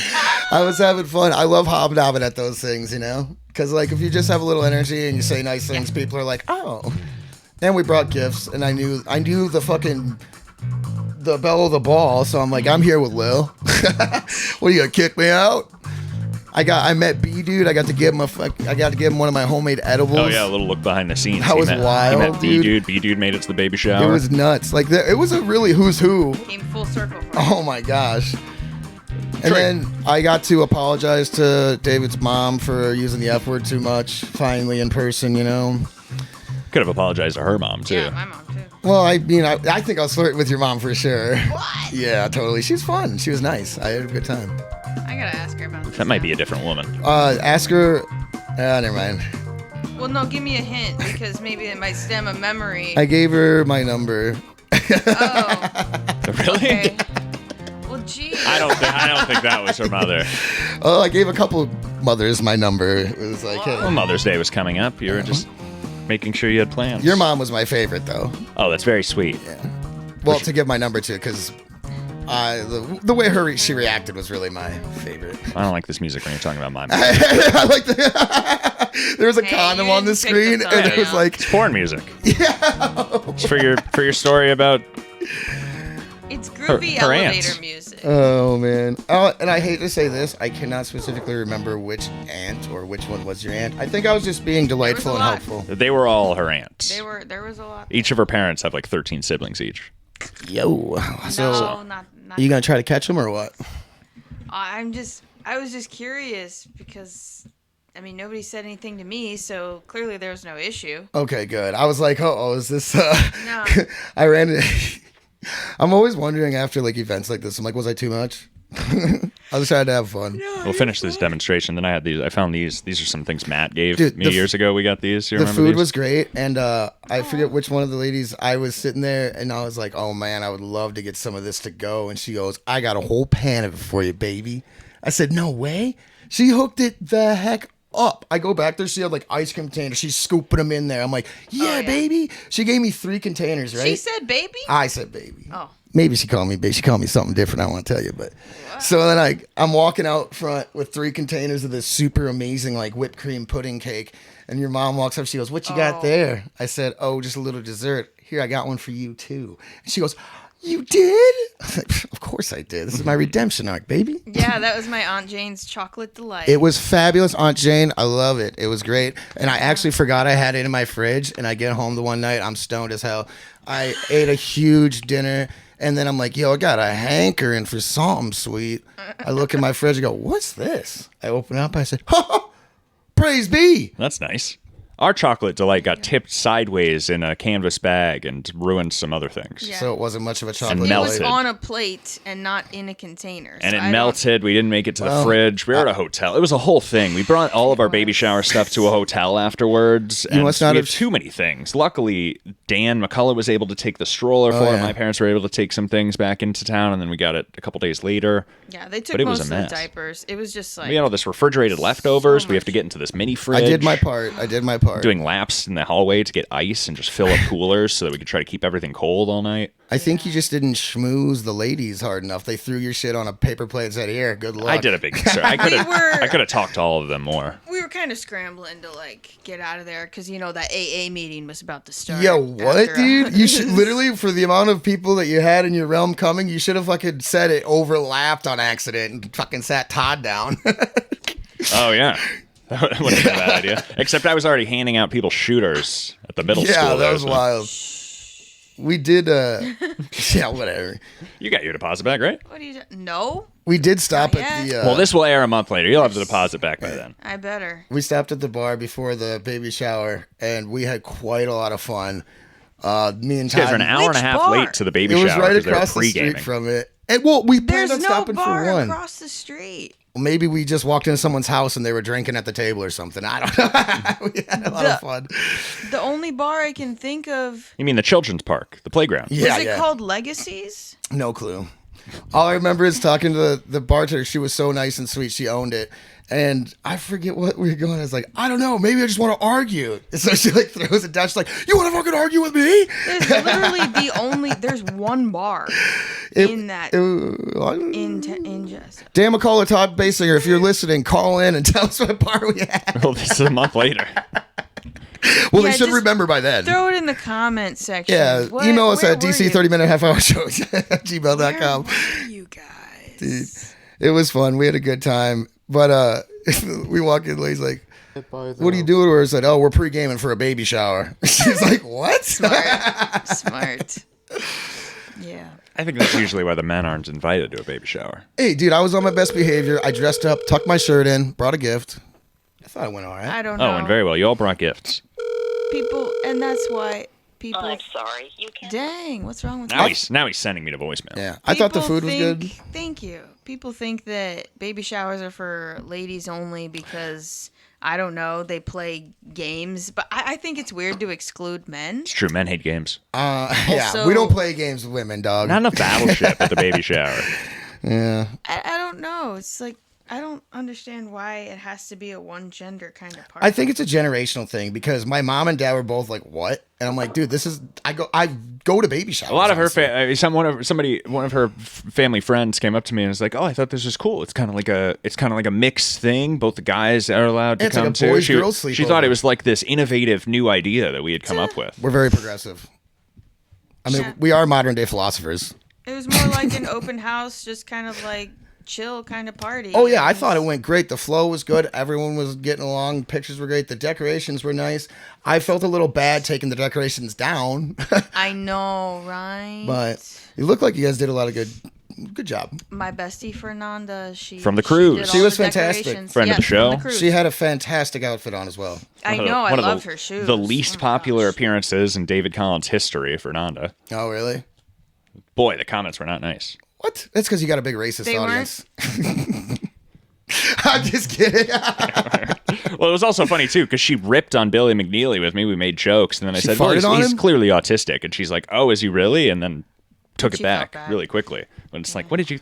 I was having fun. I love hobnobbing at those things, you know? Because, like, if you just have a little energy and you say nice things, people are like, oh. And we brought gifts, and I knew the fucking... the bell of the ball, so I'm like, I'm here with Lil. What, are you gonna kick me out? I met B dude. I got to give him one of my homemade edibles. Oh yeah, a little look behind the scenes. That was wild, He met dude. B dude made it to the baby shower. It was nuts. Like it was a really who's who. Came full circle. Oh my gosh. And then I got to apologize to David's mom for using the F word too much. Finally in person, you know. Could have apologized to her mom too. Yeah, my mom too. Well, I mean, I think I was flirting with your mom for sure. What? Yeah, totally. She's fun. She was nice. I had a good time. I gotta ask her about this. That might be a different woman. Ask her. Never mind. Well, no, give me a hint because maybe it might stem a memory. I gave her my number. Really? Okay. Well, gee. I don't think that was her mother. Oh, I gave a couple mothers my number. It was like, hey. Well, Mother's Day was coming up. You were just making sure you had plans. Your mom was my favorite, though. Oh, that's very sweet. Yeah. Well, to give my number to, because the way she reacted was really my favorite. I don't like this music when you're talking about my mom. I like the. There was a condom on the screen, and it was like it's porn music. Yeah. It's for your story about. It's groovy her elevator aunts. music. Oh man. Oh, and I hate to say this, I cannot specifically remember which aunt or which one was your aunt. I think I was just being delightful and helpful. They were all her aunts. There was a lot. Each of her parents have like 13 siblings each. Yo. So, No, not are you gonna try to catch them or what? I was just curious because, I mean, nobody said anything to me, so clearly there was no issue. Okay, good. I was like, oh, is this? No. I ran it. I'm always wondering after like events like this. I'm like, was I too much? I was trying to have fun. We'll finish this demonstration. Then I had these. I found these. These are some things Matt gave Dude, me years ago. We got these. You The remember food these? was great, and I forget which one of the ladies. I was sitting there, and I was like, "Oh man, I would love to get some of this to go." And she goes, "I got a whole pan of it for you, baby." I said, "No way." She hooked it the heck up. I go back there. She had like ice cream containers. She's scooping them in there. I'm like, "Yeah, baby." She gave me 3 containers. Right? She said baby? I said baby. Oh. Maybe she called me baby. She called me something different. I want to tell you, but so then I'm walking out front with 3 containers of this super amazing like whipped cream pudding cake, and your mom walks up. She goes, "What you got there?" I said, "Oh, just a little dessert. Here, I got one for you too." And she goes, "You did?" I was like, "Of course I did. This is my redemption arc, baby." Yeah, that was my Aunt Jane's chocolate delight. It was fabulous, Aunt Jane. I love it. It was great. And I actually forgot I had it in my fridge. And I get home the one night, I'm stoned as hell. I ate a huge dinner. And then I'm like, yo, I got a hankering for something sweet. I look in my fridge and go, what's this? I open it up. I said, praise be. That's nice. Our chocolate delight got tipped sideways in a canvas bag and ruined some other things. Yeah. So it wasn't much of a chocolate And It delight. was on a plate and not in a container. And so it I don't- melted. We didn't make it to the fridge. We were at a hotel. It was a whole thing. We brought all of our baby shower stuff to a hotel afterwards. You must not we have- had too many things. Luckily, Dan McCullough was able to take the stroller for it. yeah. My parents were able to take some things back into town, and then we got it a couple days later. Yeah, they took But it was most a of the mess. diapers. It was just like We had all this refrigerated leftovers. We have to get into this mini fridge. I did my part. Doing laps in the hallway to get ice and just fill up coolers so that we could try to keep everything cold all night. I think you just didn't schmooze the ladies hard enough. They threw your shit on a paper plate and said, here, good luck. I did a big concern. I could have were- I could have talked to all of them more. we were kind of scrambling to like get out of there because you know that AA meeting was about to start. Yo, what, after dude? You should literally, for the amount of people that you had in your realm coming, you should have fucking said it overlapped on accident and fucking sat Todd down. Oh yeah. That would have been a bad idea. Except I was already handing out people shooters at the middle school. Yeah, that there, was so- wild. We did, yeah, whatever. You got your deposit back, right? What do you? No, We did stop Not at the. Well, this will air a month later. You'll have the deposit back by then. I better. We stopped at the bar before the baby shower, and we had quite a lot of fun. Me and These guys Todd. are an hour and a half bar? late to the baby It shower was right 'cause they were across the street pre-gaming. from it. And well, we planned There's on no stopping bar for one. across the street. Maybe we just walked into someone's house and they were drinking at the table or something. I don't know. We had a lot of fun. The only bar I can think of. You mean the children's park, the playground? Yeah, was it yeah. called Legacies? No clue. All I remember is talking to the bartender. She was so nice and sweet. She owned it. And I forget what we were going. I was like, I don't know. Maybe I just want to argue. And so she like throws it down. She's like, you want to fucking argue with me? There's literally the only. There's one bar in that. In Jessup. Dan McCullough, Todd Basinger, if you're listening, call in and tell us what bar we had. Well, this is a month later. Well, Yeah, they should just remember by then. Throw it in the comments section. Yeah, What- email us where at were you? dc30minute-half-hour-shows at gmail.com. Where were you guys? Dude, it was fun. We had a good time. But we walk in, Lay's like, what are you doing? Or I said, oh, we're pre-gaming for a baby shower. She's like, what? Smart. Yeah. I think that's usually why the men aren't invited to a baby shower. Hey, dude, I was on my best behavior. I dressed up, tucked my shirt in, brought a gift. I thought it went all right. I don't know. Oh, and very well. You all brought gifts. People, and that's why people. Oh, I'm sorry. You can't. Dang, what's wrong with Now you? he's sending me to voicemail. Yeah, I thought the food was good. Thank you. People think that baby showers are for ladies only because I don't know, they play games, but I think it's weird to exclude men. It's true. Men hate games. Yeah, Also- we don't play games with women, dog. Not enough Battleship at the baby shower. Yeah. I don't know. It's like I don't understand why it has to be a one gender kind of party. I think it's a generational thing because my mom and dad were both like, "What?" And I'm like, "Dude, this is I go to baby showers." A lot of her honestly. one of her family friends came up to me and was like, "Oh, I thought this was cool. It's kind of like a mixed thing. Both the guys are allowed to It's come like a too." boys, girls She thought sleepover. it was like this innovative new idea that we had come up with. We're very progressive. I mean, we are modern day philosophers. It was more like an open house, just kind of like chill kind of party. Oh yeah, I thought it went great. The flow was good. Everyone was getting along. Pictures were great. The decorations were nice. I felt a little bad taking the decorations down, I know, right? but it looked like you guys did a lot of good job. My bestie Fernanda, she From the she cruise. did She all was the fantastic. decorations. Friend of the Yes, from show. cruise. She had a fantastic outfit on as well. I know, I One of love the- her shoes. The least popular appearances in David Collins' history, Fernanda. Oh really? Boy, the comments were not nice. What? That's because you got a big racist They audience. I'm just kidding. Well, it was also funny too because she ripped on Billy McNeely with me. We made jokes, and then I She said, "Well, farted on he's him? clearly autistic," and she's like, "Oh, is he really?" And then took it She felt back bad. really quickly. But it's like, what did you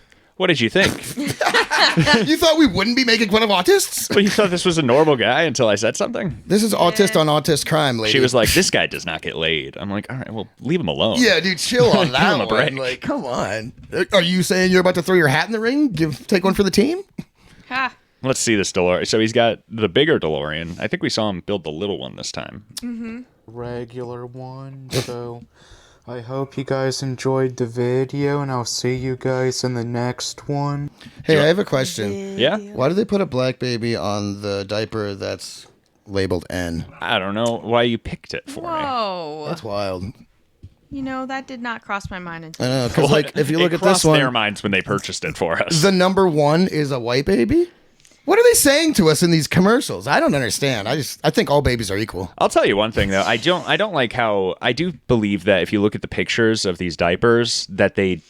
think? You thought we wouldn't be making fun of autists? Well, you thought this was a normal guy until I said something. This is autist on autist crime, lady. She was like, "This guy does not get laid." I'm like, "All right, well, leave him alone." "Yeah, dude, chill on Give that him a one. break. Like, come on. Are you saying you're about to throw your hat in the ring? Take one for the team?" Ha. Let's see this DeLorean. So he's got the bigger DeLorean. I think we saw him build the little one this time. Mm-hmm. Regular one. So I hope you guys enjoyed the video, and I'll see you guys in the next one. Hey, I have a question. Yeah? Why do they put a black baby on the diaper that's labeled N? I don't know why you picked it for me. Whoa. That's wild. You know, that did not cross my mind I until know, because like if you look It at this crossed one, their minds when they purchased it for us. the number 1 is a white baby. What are they saying to us in these commercials? I don't understand. I think all babies are equal. I'll tell you one thing though. I don't like how I do believe that if you look at the pictures of these diapers, that they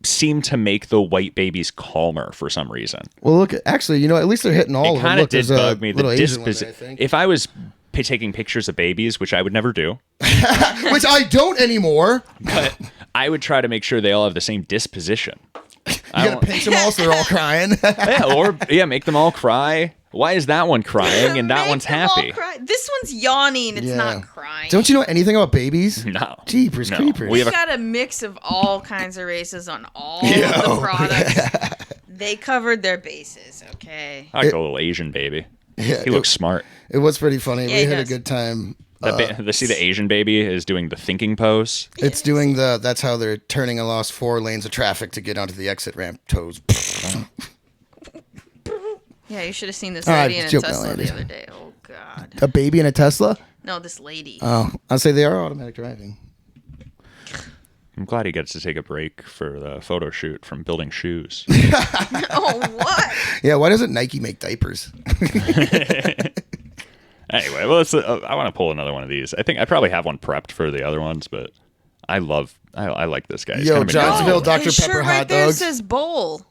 seem to make the white babies calmer for some reason. Well, look, actually, you know, at least they're hitting all It of them. kind of Look, did there's a bug me. The little Asian one there, I disposition. think. If I was taking pictures of babies, which I would never do, Which I don't anymore. but I would try to make sure they all have the same disposition. You gotta pinch them all so they're all crying. Make them all cry. Why is that one crying and that one's happy? This one's yawning. It's Yeah. not crying. Don't you know anything about babies? No. Jeepers creepers. We got a mix of all kinds of races on all of Yo. the products. They covered their bases, okay? I like the little Asian baby. Yeah, He looks smart. It was pretty funny. Yeah, We he had a does. good time. See the Asian baby is doing the thinking pose. It's doing that's how they're turning a lost 4 lanes of traffic to get onto the exit ramp toes. Yeah, you should have seen this Ah, lady in a joke, Tesla lady. the other day. Oh, God. A baby in a Tesla? No, this lady. Oh, I'll say they are automatic driving. I'm glad he gets to take a break for the photo shoot from building shoes. Oh, what? Yeah, why doesn't Nike make diapers? Anyway, well, I want to pull another one of these. I think I probably have one prepped for the other ones, but I like this guy. He's Yo, kind of Johnsonville been- Dr. His Pepper shirt hot right there dogs. says bowl.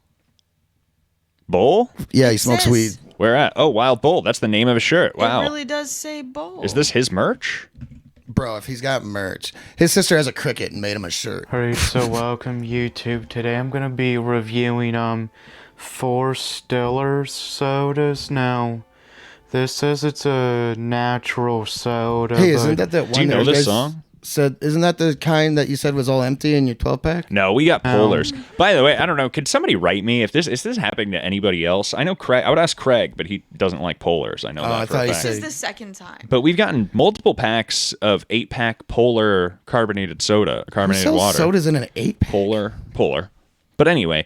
Bowl? Yeah, he smokes says- weed. Where at? Oh, Wild Bull. That's the name of his shirt. Wow. It really does say bowl. Is this his merch? Bro, if he's got merch. His sister has a cricket and made him a shirt. Alright, so welcome YouTube. Today I'm gonna be reviewing 4 Stillers sodas. Now, this says it's a natural soda. Hey, but isn't that one Do you know that this guys song? Said, isn't that the kind that you said was all empty in your 12-pack? No, we got polars. By the way, I don't know. Could somebody write me if this is this happening to anybody else? I know Craig. I would ask Craig, but he doesn't like polars. I know that I for thought a you fact. This is the second time. But we've gotten multiple packs of 8-pack Polar carbonated soda, Who carbonated sells water. sodas in an 8-pack? Polar. But anyway,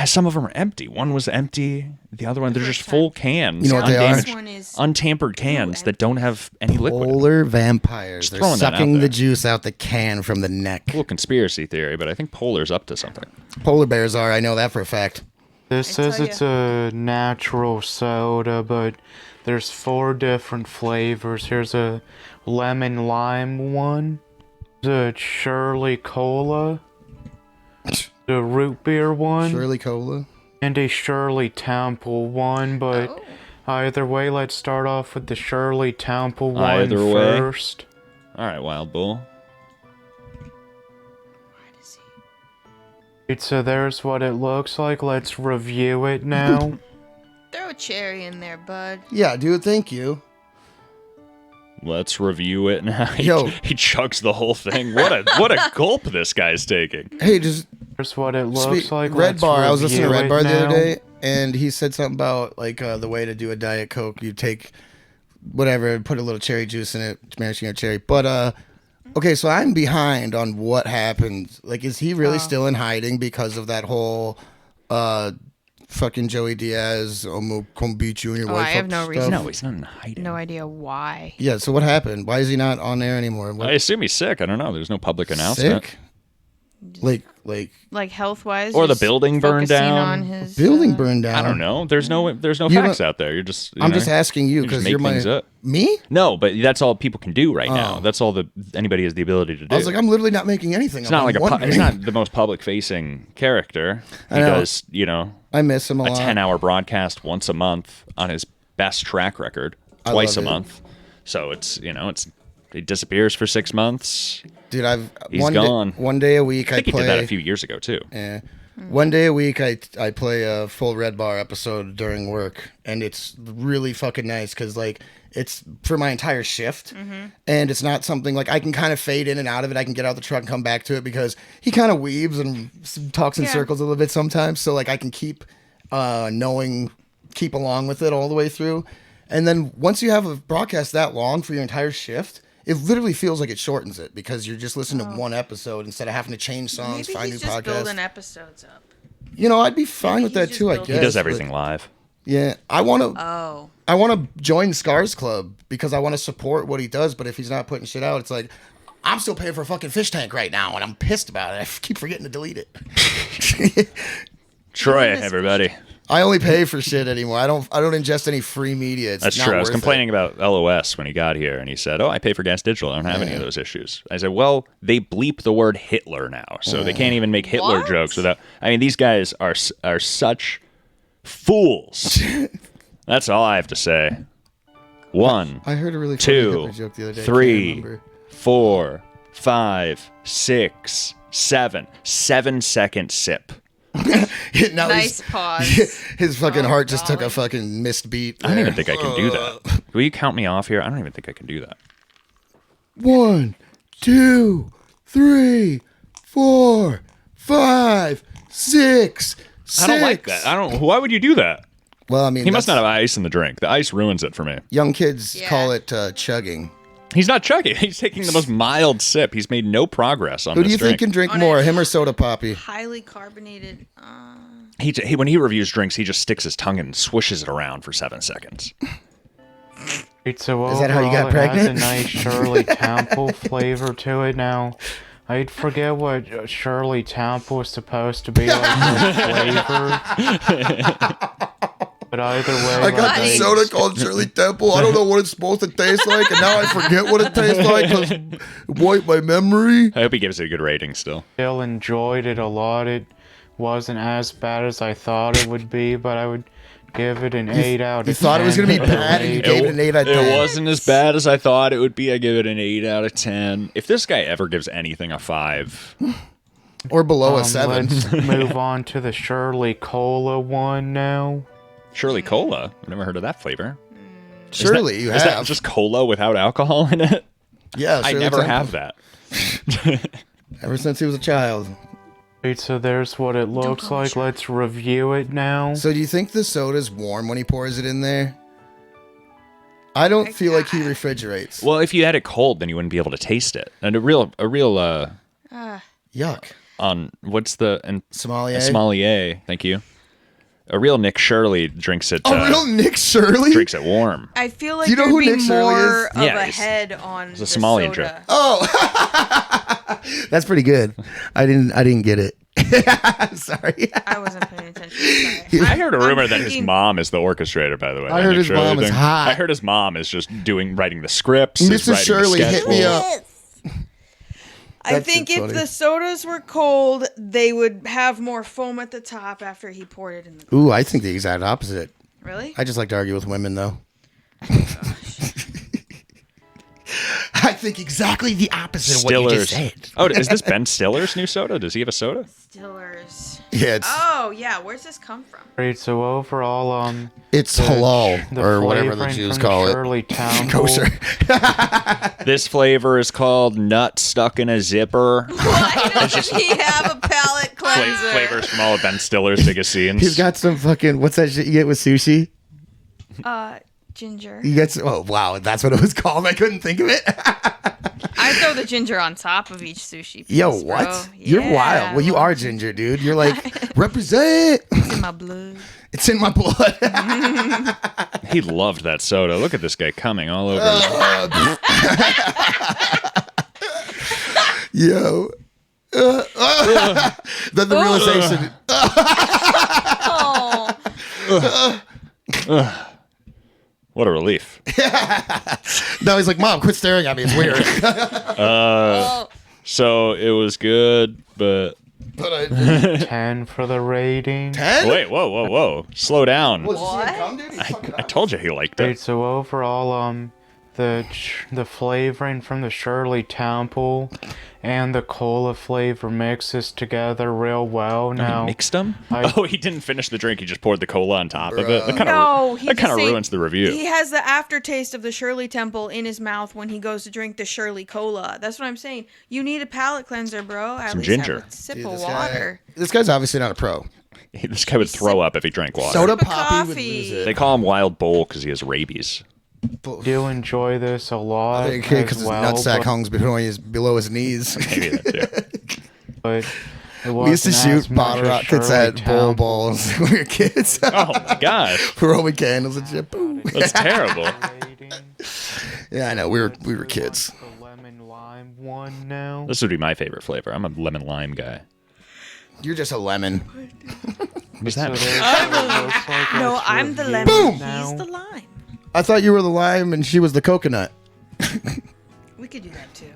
some of them are empty. One was empty. The other one, they're just full cans. You know what they are? This one is untampered cans that don't have any liquid. Polar vampires. They're throwing that out sucking the there. juice out the can from the neck. A little conspiracy theory, but I think Polar's up to something. Polar bears are. I know that for a fact. This says it's a natural soda, but There's 4 different flavors. Here's a lemon lime one, the Shirley Cola, the root beer one, Shirley Cola, and a Shirley Temple one. But either way, let's start off with the Shirley Temple one Either way. first. All right, Wild Bull. So there's what it looks like. Let's review it now. Throw a cherry in there, bud. Yeah, dude, thank you. Let's review it now. Yo. He chugs the whole thing. What a gulp this guy's taking. Hey, just here's what it looks like. Red Let's Bar. I was listening to review Red it Bar the now. other day, and he said something about like the way to do a Diet Coke. You take whatever, put a little cherry juice in it, maraschino cherry. But okay, so I'm behind on what happened. Like, is he really still in hiding because of that whole fucking Joey Diaz, come beat you and your wife I have up no stuff? reason. No, he's not in hiding. No idea why. Yeah, so what happened? Why is he not on there anymore? What, I assume he's sick. I don't know. There's no public announcement. sick? Like health wise, Or the building burned down. On his, building burned down. I don't know. There's no You facts don't- out there. You're just. I'm just asking you just because make you're my things up. me. No, but that's all people can do right Oh. now. That's all that anybody has the ability to do. I was like, I'm literally not making anything. It's up. not like I'm he's wondering. not the most public-facing character. He I know. does, I miss him a a lot. 10-hour broadcast once a month on his best track record, I twice a love it. month. So it's he disappears for 6 months. Dude, He's one gone. one day a week I think play. he did that a few years ago too. Yeah. One day a week, I play a full Red Bar episode during work, and it's really fucking nice because like it's for my entire shift, and it's not something like I can kind of fade in and out of it. I can get out the truck and come back to it because he kind of weaves and talks in circles a little bit sometimes, so like I can keep keep along with it all the way through. And then once you have a broadcast that long for your entire shift, it literally feels like it shortens it because you're just listening to one episode instead of having to change songs, Maybe find he's new just podcasts. building episodes up. I'd be fine with that too. I guess He does but- everything live. Yeah, I want to. Oh. I want to join Scars Club because I want to support what he does. But if he's not putting shit out, it's like I'm still paying for a fucking fish tank right now, and I'm pissed about it. I keep forgetting to delete it. Troy, everybody. I only pay for shit anymore. I don't ingest any free media. It's That's not true. I was worth complaining about LOS when he got here, and he said, "Oh, I pay for Gas Digital. I don't have any of those issues." I said, "Well, they bleep the word Hitler now, so they can't even make Hitler What? jokes without." I mean, these guys are such fools. That's all I have to say. 1, I heard a really funny 2, Hitler joke the other day. I can't 3, remember. 4, 5, 6, 7. 7-second sip. Now Nice he's- pause. His fucking Oh, heart just took golly. a fucking missed beat. I don't even there. think I can do that. Will you count me off here? I don't even think I can do that. 1, 2, 3, 4, 5, 6, I don't like that. I don't. Why would you do that? Well, I mean, He must not that's- have ice in the drink. The ice ruins it for me. Young kids call it chugging. He's not chugging. He's taking the most mild sip. He's made no progress on Who this do you think drink. can drink On more, it. him or Soda Poppy? Highly carbonated. He when he reviews drinks, he just sticks his tongue and swishes it around for 7 seconds. So Is that how you got overall, pregnant? It has a nice Shirley Temple flavor to it now. I'd forget what Shirley Temple is supposed to be like flavor. But either way, I got the soda called Shirley Temple. I don't know what it's supposed to taste like, and now I forget what it tastes like because it wiped my memory. I hope he gives it a good rating still. still enjoyed it a lot. It wasn't as bad as I thought it would be, but I would give it an 8 out of 10. You thought it was going to be bad, and you gave it an 8 out of 10. It wasn't as bad as I thought it would be. I give it an 8 out of 10. If this guy ever gives anything a 5, Or below a 7. Let's move on to the Shirley Cola one now. Shirley Cola. I've never heard of that flavor. Surely you Is that have. just cola without alcohol in it? Yeah, I Shirley never Temple. have that. Ever since he was a child. Wait, so there's what it looks like. Let's review it now. So do you think the soda's warm when he pours it in there? I don't feel like he refrigerates. Well, if you had it cold, then you wouldn't be able to taste it. And a real Yuck. on what's the Sommelier? a sommelier? Thank you. A real Nick Shirley drinks it. A real Nick Shirley? Drinks it warm. I feel like Do you know there'd who be Nick Shirley more is? of Yeah, a he's- head on It's a the Somalian soda. joke. Oh, that's pretty good. I didn't get it. I'm sorry. I wasn't paying attention. Sorry. I heard a rumor that his thinking- mom is the orchestrator. By the way, I heard his mom is hot. I heard his mom is just writing the scripts. is Mrs. writing the Shirley, hit me schedule. up. I That think shit's if funny. the sodas were cold, they would have more foam at the top after he poured it in the. Ooh, I think the exact opposite. Really? I just like to argue with women, though. I think exactly the opposite of what you just said. Oh, is this Ben Stiller's new soda? Does he have a soda? Stillers. Yeah, it's Oh yeah, where's this come from? Great. So overall, it's the- halal the or whatever the flavoring Jews from call it. Shirley Temple. Kosher. This flavor is called Nut Stuck in a Zipper. Why does he have a palate cleanser? Flavors from all of Ben Stiller's biggest scenes. He's got some fucking what's that shit you get with sushi? Ginger. You get oh wow, that's what it was called. I couldn't think of it. I throw the ginger on top of each sushi piece, Yo, bro. what? You're Yeah. wild. Well, you are ginger, dude. You're like represent. It's in my blood. It's in my blood. He loved that soda. Look at this guy coming all over. his- Yo. Then the realization. What a relief. No, he's like, Mom, quit staring at me. It's weird. So it was good, but 10 for the rating. 10? wait, whoa. Slow down. I I told you he liked Great. it. So overall, the flavoring from the Shirley Temple and the cola flavor mixes together real well. He Now mixed them? I- Oh, he didn't finish the drink. He just poured the cola on top of it. That kind No, of he that kind of just ain't- ruins the review. He has the aftertaste of the Shirley Temple in his mouth when he goes to drink the Shirley Cola. That's what I'm saying. You need a palate cleanser, bro. At Some least have ginger. a sip Dude, of this water. This guy's obviously not a pro. This guy would throw up if he drank water. Soda Sip of poppy would coffee. lose it. They call him Wild Bull because he has rabies. do enjoy this a lot Because as his well, nutsack but, hangs below his knees. Maybe that too. but it We used to wasn't as shoot much bottle as rockets Shirley at bowl Temple. balls when we were kids. Oh my gosh, Roman candles and shit. Boom. that's terrible. Yeah, I know. We were kids. The lemon lime one now. This would be my favorite flavor. I'm a lemon lime guy. You're just a lemon. What's that? So No, I'm the lemon. Boom! He's the lime. I thought you were the lime and she was the coconut. We could do that too.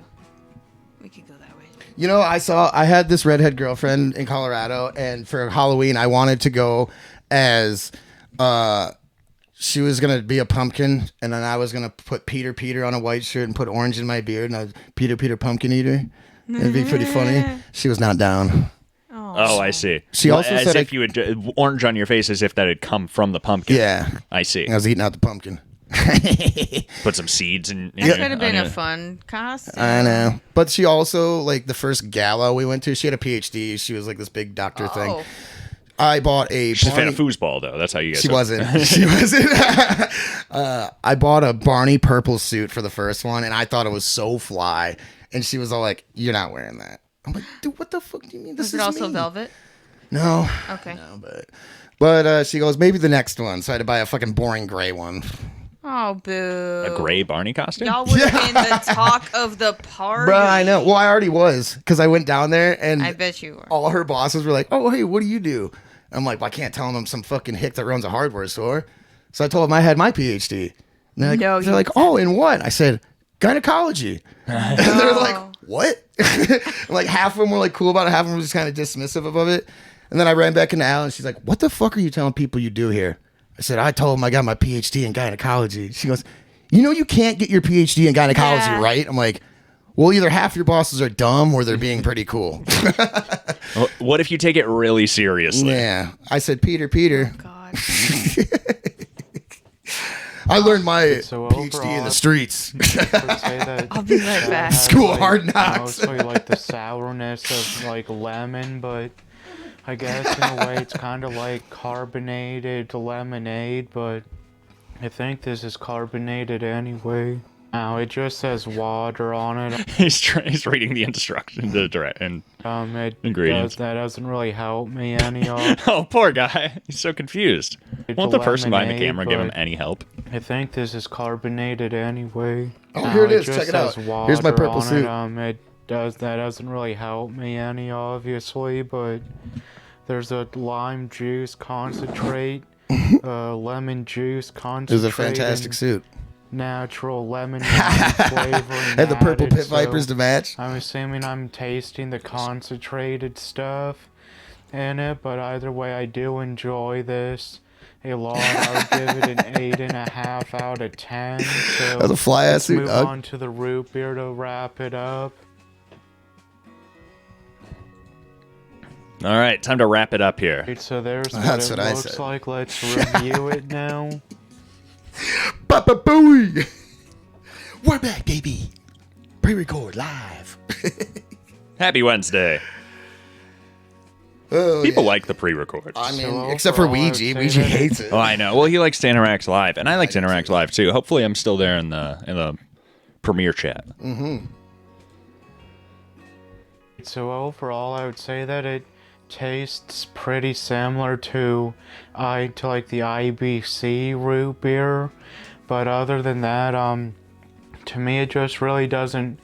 We could go that way. You know, I had this redhead girlfriend in Colorado, and for Halloween, I wanted to go as, she was going to be a pumpkin, and then I was going to put Peter on a white shirt and put orange in my beard, and I was Peter pumpkin eater. It'd be pretty funny. She was not down. Oh, I see. She also as said if you would orange on your face, as if that had come from the pumpkin. Yeah. I see. I was eating out the pumpkin. Put some seeds in. That could have been a fun costume. I know. But she also, like, the first gala we went to, she had a PhD. She was like this big doctor thing. Oh. I bought a She's a fan Barney- of foosball, though. That's how you guys. She are. wasn't. She wasn't. I bought a Barney purple suit for the first one, and I thought it was so fly. And she was all like, "You're not wearing that." I'm like, "Dude, what the fuck do you mean? This Was is it also me." velvet? No. Okay. No, but she goes, maybe the next one. So I had to buy a fucking boring gray one. Oh, boo. A gray Barney costume. Y'all would have been the talk of the party. Bro, I know. Well, I already was because I went down there and I bet you were. all her bosses were like, "Oh, hey, what do you do?" I'm like, "Well, I can't tell them I'm some fucking hick that runs a hardware store." So I told them I had my PhD. And they're like, No, they're you like, "Oh, in what?" I said, "Gynecology." And they're like, "What?" Like half of them were like cool about it, half of them were just kind of dismissive of it. And then I ran back into Al, and she's like, "What the fuck are you telling people you do here?" I said, "I told them I got my PhD in gynecology." She goes, "You know you can't get your PhD in gynecology, Yeah. right?" I'm like, "Well, either half your bosses are dumb or they're being pretty cool." What if you take it really seriously? Yeah. I said, Peter. God. I learned my So PhD in overall, the streets. would say that I'll be right back. School like, hard knocks. Mostly like the sourness of like lemon, but I guess in a way it's kind of like carbonated lemonade, but I think this is carbonated anyway. Now it just says water on it. He's reading the instructions, the direct, and ingredients. That doesn't really help me any. Oh, poor guy. He's so confused. Won't the person behind the lemonade, camera give him but any help? I think this is carbonated anyway. Oh, Now, here it is. just Check it out. says Here's my water purple on suit. It doesn't really help me any, obviously, but there's a lime juice concentrate, lemon juice concentrate. It was a fantastic suit. Natural lemon lime flavoring. Had the purple added, pit vipers to match. I'm assuming I'm tasting the concentrated stuff in it, but either way, I do enjoy this a lot. I would give it an 8.5 out of 10. So That's a fly-ass let's suit, move Doug. on to the root beer to wrap it up. All right, time to wrap it up here. So there's what That's it what I looks said. like. Let's review it now. Papa Booey! We're back, baby. Pre-record live. Happy Wednesday. Oh, People like the pre-records. I mean, So except for overall, I would Ouija. say Ouija that hates it. Oh, I know. Well, he likes to interact live, and I like to interact live too. Hopefully, I'm still there in the premiere chat. Mm-hmm. So overall, I would say that it tastes pretty similar to like the IBC root beer, but other than that, to me it just really doesn't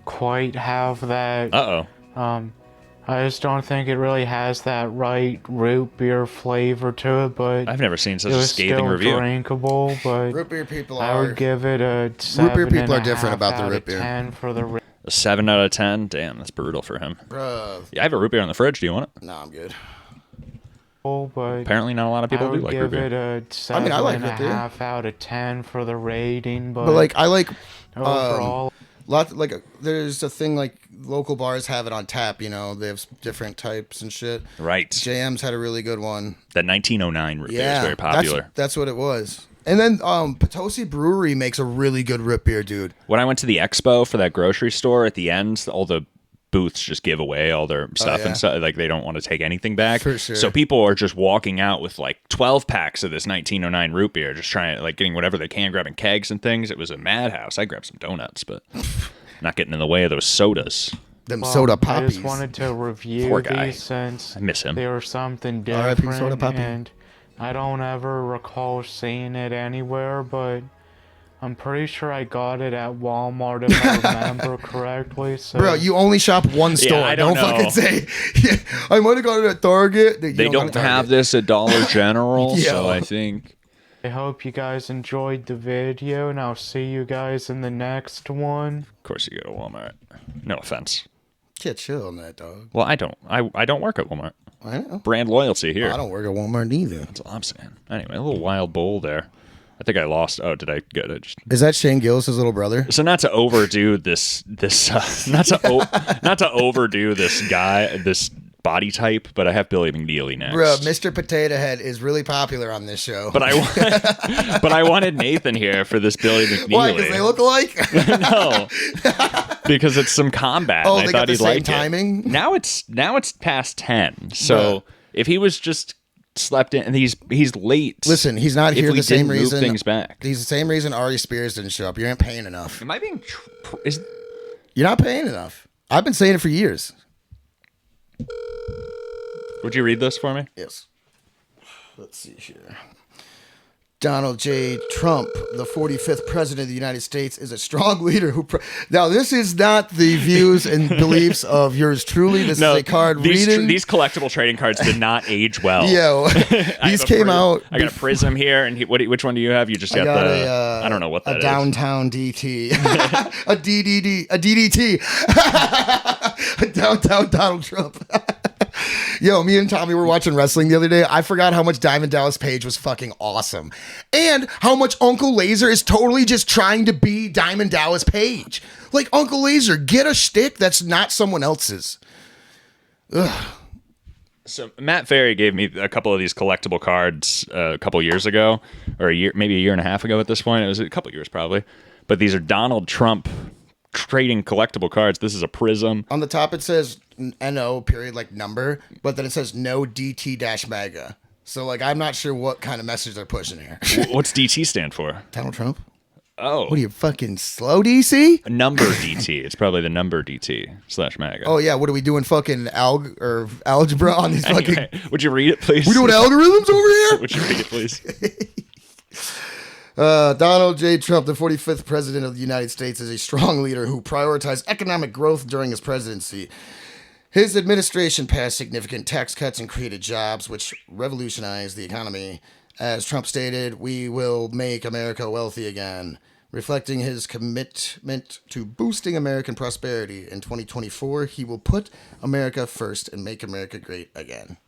quite have that. I just don't think it really has that right root beer flavor to it, but I've never seen such it a was scathing still review. drinkable, but Root beer people I are. would give it a Root beer people are 7.5 different about the out root of beer. 10 for the A 7 out of 10. Damn, that's brutal for him. Bruh. Yeah, I have a root beer in the fridge. Do you want it? No, I'm good. but Apparently, not a lot of people I do would like root give beer. it a I mean, I like root beer. 7.5 out of 10 for the rating, but, But like, I like overall, there's a thing like local bars have it on tap. You know, they have different types and shit. Right. JM's had a really good one. That 1909 root beer Yeah, is very popular. That's what it was. And then Potosi Brewery makes a really good root beer, dude. When I went to the expo for that grocery store, at the end, all the booths just give away all their stuff yeah. and stuff. Like, they don't want to take anything back. For sure. So people are just walking out with like 12 packs of this 1909 root beer, just trying to, like, getting whatever they can, grabbing kegs and things. It was a madhouse. I grabbed some donuts, but not getting in the way of those sodas. Them soda I poppies. just wanted to review Poor guy. these since I miss him. they were something R.I.P. different, soda poppy. and I don't ever recall seeing it anywhere, but I'm pretty sure I got it at Walmart if I remember correctly. So Bro, you only shop one store. I don't know. fucking say. Yeah, I might have got it at Target. They don't have this at Dollar General, Yeah. so I think... I hope you guys enjoyed the video, and I'll see you guys in the next one. Of course you go to Walmart. No offense. Yeah, chill on that, dog. Well, I don't. I don't work at Walmart. I know. Brand loyalty here. I don't work at Walmart either. That's all I'm saying. Anyway, a little wild bowl there. I think I lost. Oh, did I get it? Just... Is that Shane Gillis' little brother? So not to overdo this not to overdo this guy, this body type, but I have Billy McNeely next. Bro, Mr. Potato Head is really popular on this show. But I wanted Nathan here for this Billy McNeely. Why? Because they look alike? No, because it's some combat. Oh, and I they thought got the he'd same like timing? it. Now it's past 10. So Bruh. if he was just slept in, and he's late. Listen, he's not if here we the same didn't move reason. things back. He's the same reason Ari Spears didn't show up. You ain't paying enough. Am I being? You're not paying enough. I've been saying it for years. Would you read this for me? Yes. Let's see here. Donald J. Trump, the 45th president of the United States, is a strong leader who... Now, this is not the views and beliefs of yours truly. This is a card reading. These collectible trading cards did not age well. Yo, these came out... I got a Prism here, and which one do you have? You just got the... I don't know what that a is. downtown DT. a DDD. A DDT. a downtown Donald Trump. Yo, me and Tommy were watching wrestling the other day. I forgot how much Diamond Dallas Page was fucking awesome. And how much Uncle Laser is totally just trying to be Diamond Dallas Page. Like, Uncle Laser, get a shtick that's not someone else's. Ugh. So Matt Ferry gave me a couple of these collectible cards a couple years ago, or maybe a year and a half ago at this point. It was a couple years probably. But these are Donald Trump trading collectible cards. This is a Prism. On the top it says NO period, like number, but then it says no DT dash MAGA. So like I'm not sure what kind of message they're pushing here. What's DT stand for? Donald Trump? Oh. What are you, fucking slow DC? Number DT. It's probably the number DT / MAGA. Oh yeah, what are we doing fucking algebra on these fucking... Anyway, would you read it, please? We doing algorithms over here? Would you read it, please? Donald J. Trump, the 45th president of the United States, is a strong leader who prioritized economic growth during his presidency. His administration passed significant tax cuts and created jobs, which revolutionized the economy. As Trump stated, we will make America wealthy again, reflecting his commitment to boosting American prosperity. In 2024, he will put America first and make America great again.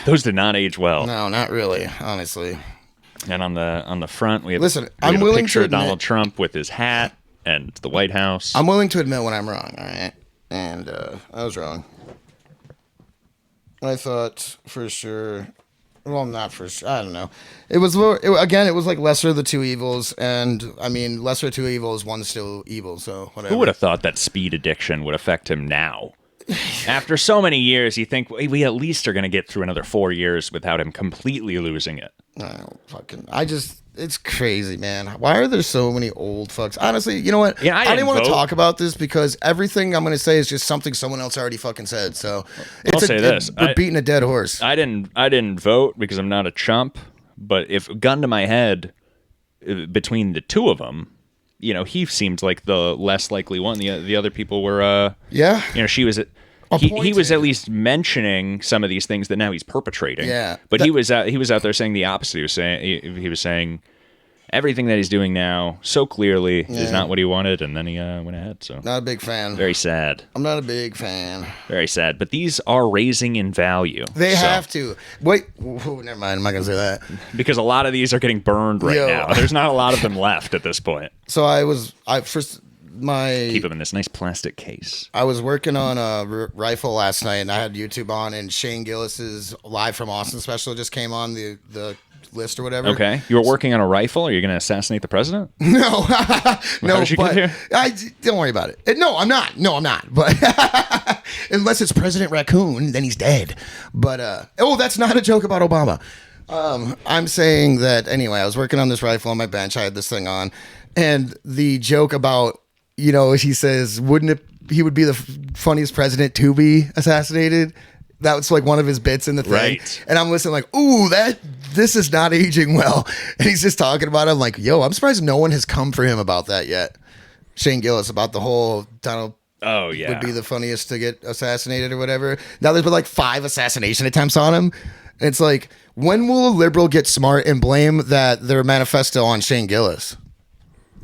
Those did not age well. No, not really, honestly. And on the front, we have, I'm a willing picture to of Donald admit- Trump with his hat and the White House. I'm willing to admit when I'm wrong, all right? And I was wrong. I thought for sure. Well, not for sure. I don't know. It was like lesser of the two evils, and I mean, lesser of two evils, one's still evil. So whatever. Who would have thought that speed addiction would affect him now? After so many years, you think we at least are going to get through another 4 years without him completely losing it. It's crazy, man. Why are there so many old fucks? Honestly, you know what? Yeah, I didn't didn't want to vote. talk about this because everything I'm going to say is just something someone else already fucking said. So I'll say this: we're beating a dead horse. I didn't vote because I'm not a chump. But if gun to my head, between the two of them, you know, he seemed like the less likely one. The other people were, yeah. You know, he was at least mentioning some of these things that now he's perpetrating. Yeah. But he was out there saying the opposite. He was saying everything that he's doing now so clearly is not what he wanted, and then he went ahead. So not a big fan. Very sad. I'm not a big fan. Very sad. But these are raising in value. They have to. Wait, never mind. I'm not gonna say that because a lot of these are getting burned right now. There's not a lot of them left at this point. So keep them in this nice plastic case. I was working on a rifle last night, and I had YouTube on, and Shane Gillis's Live from Austin special just came on the list or whatever. Okay, you were working on a rifle. Are you going to assassinate the president? No, no. How did you get here? Don't worry about it. No, I'm not. But unless it's President Raccoon, then he's dead. But that's not a joke about Obama. I'm saying that anyway. I was working on this rifle on my bench. I had this thing on, and the joke about, you know, he says, he would be the funniest president to be assassinated. That was like one of his bits in the thing. Right. And I'm listening like, ooh, this is not aging well. And he's just talking about it. I'm like, yo, I'm surprised no one has come for him about that yet. Shane Gillis, about the whole Donald would be the funniest to get assassinated or whatever. Now there's been like 5 assassination attempts on him. It's like, when will a liberal get smart and blame their manifesto on Shane Gillis?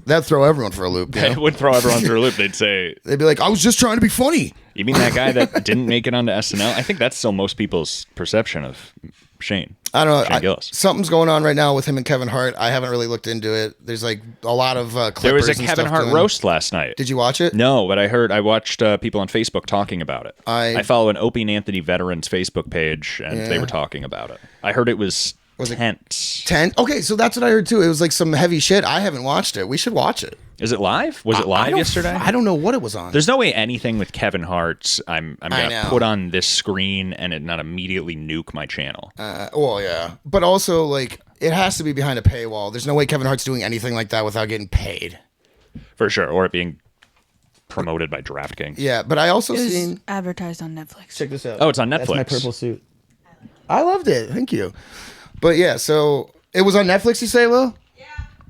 That'd throw everyone for a loop. You know? It would throw everyone for a loop. They'd be like, I was just trying to be funny. You mean that guy that didn't make it onto SNL? I think that's still most people's perception of Shane. I don't know. Shane Gillis. Something's going on right now with him and Kevin Hart. I haven't really looked into it. There's like a lot of Clippers. There was a and Kevin stuff Hart doing- roast last night. Did you watch it? No, but I watched people on Facebook talking about it. I follow an Opie and Anthony Veterans Facebook page, and they were talking about it. I heard it was tense. 10? Okay, so that's what I heard too. It was like some heavy shit. I haven't watched it. We should watch it. Is it live? Was it live yesterday? I don't know what it was on. There's no way anything with Kevin Hart I'm I gonna know. put on this screen and it not immediately nuke my channel. Well, yeah. But also, like, it has to be behind a paywall. There's no way Kevin Hart's doing anything like that without getting paid. For sure. Or it being promoted by DraftKings. Yeah, but I also It was seen... advertised on Netflix. Check this out. Oh, it's on That's Netflix. my purple suit. I loved it. Thank you. But yeah, so it was on Netflix, you say, Lil? Yeah.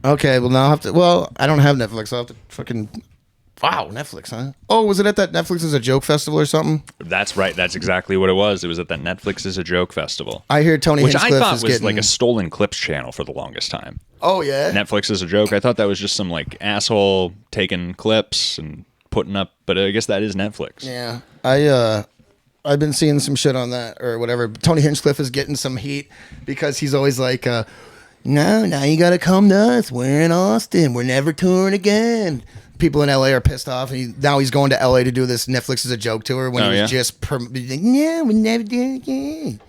Okay, well, now I'll have to... Well, I don't have Netflix. I'll have to fucking... Wow, Netflix, huh? Oh, was it at that Netflix is a Joke Festival or something? That's right. That's exactly what it was. It was at that Netflix is a Joke festival. I hear Tony Which Hinchcliffe I thought is was getting... like a stolen clips channel for the longest time. Oh, yeah? Netflix is a joke. I thought that was just some like asshole taking clips and putting up, but I guess that is Netflix. Yeah. I've been seeing some shit on that or whatever. Tony Hinchcliffe is getting some heat because he's always like, no, now you got to come to us. We're in Austin. We're never touring again. People in LA are pissed off. Now he's going to LA to do this Netflix is a Joke tour when he was just, no, we'll never do it again.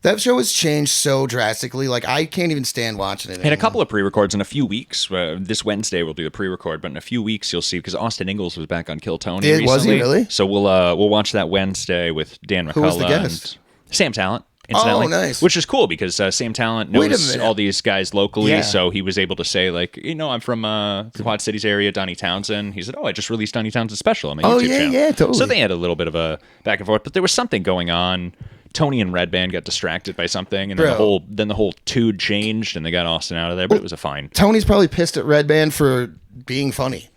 That show has changed so drastically. Like, I can't even stand watching it anymore. And a couple of pre-records in a few weeks. This Wednesday we'll do the pre-record, but in a few weeks you'll see, because Austin Ingalls was back on Kill Tony recently. Was he really? So we'll watch that Wednesday with Dan McCullough. Who was the guest? And Sam Talent. Incidentally. Oh, nice. Which is cool because Sam Talent Wait a knows minute. all these guys locally, Yeah. so he was able to say, like, you know, I'm from the Quad Cities area, Donnie Townsend. He said, oh, I just released Donnie Townsend's special on my YouTube channel. Yeah, totally. So they had a little bit of a back and forth, but there was something going on Tony and Red Band got distracted by something, and Bro. then the whole tude changed, and they got Austin out of there. But it was a fine. Tony's probably pissed at Red Band for being funny.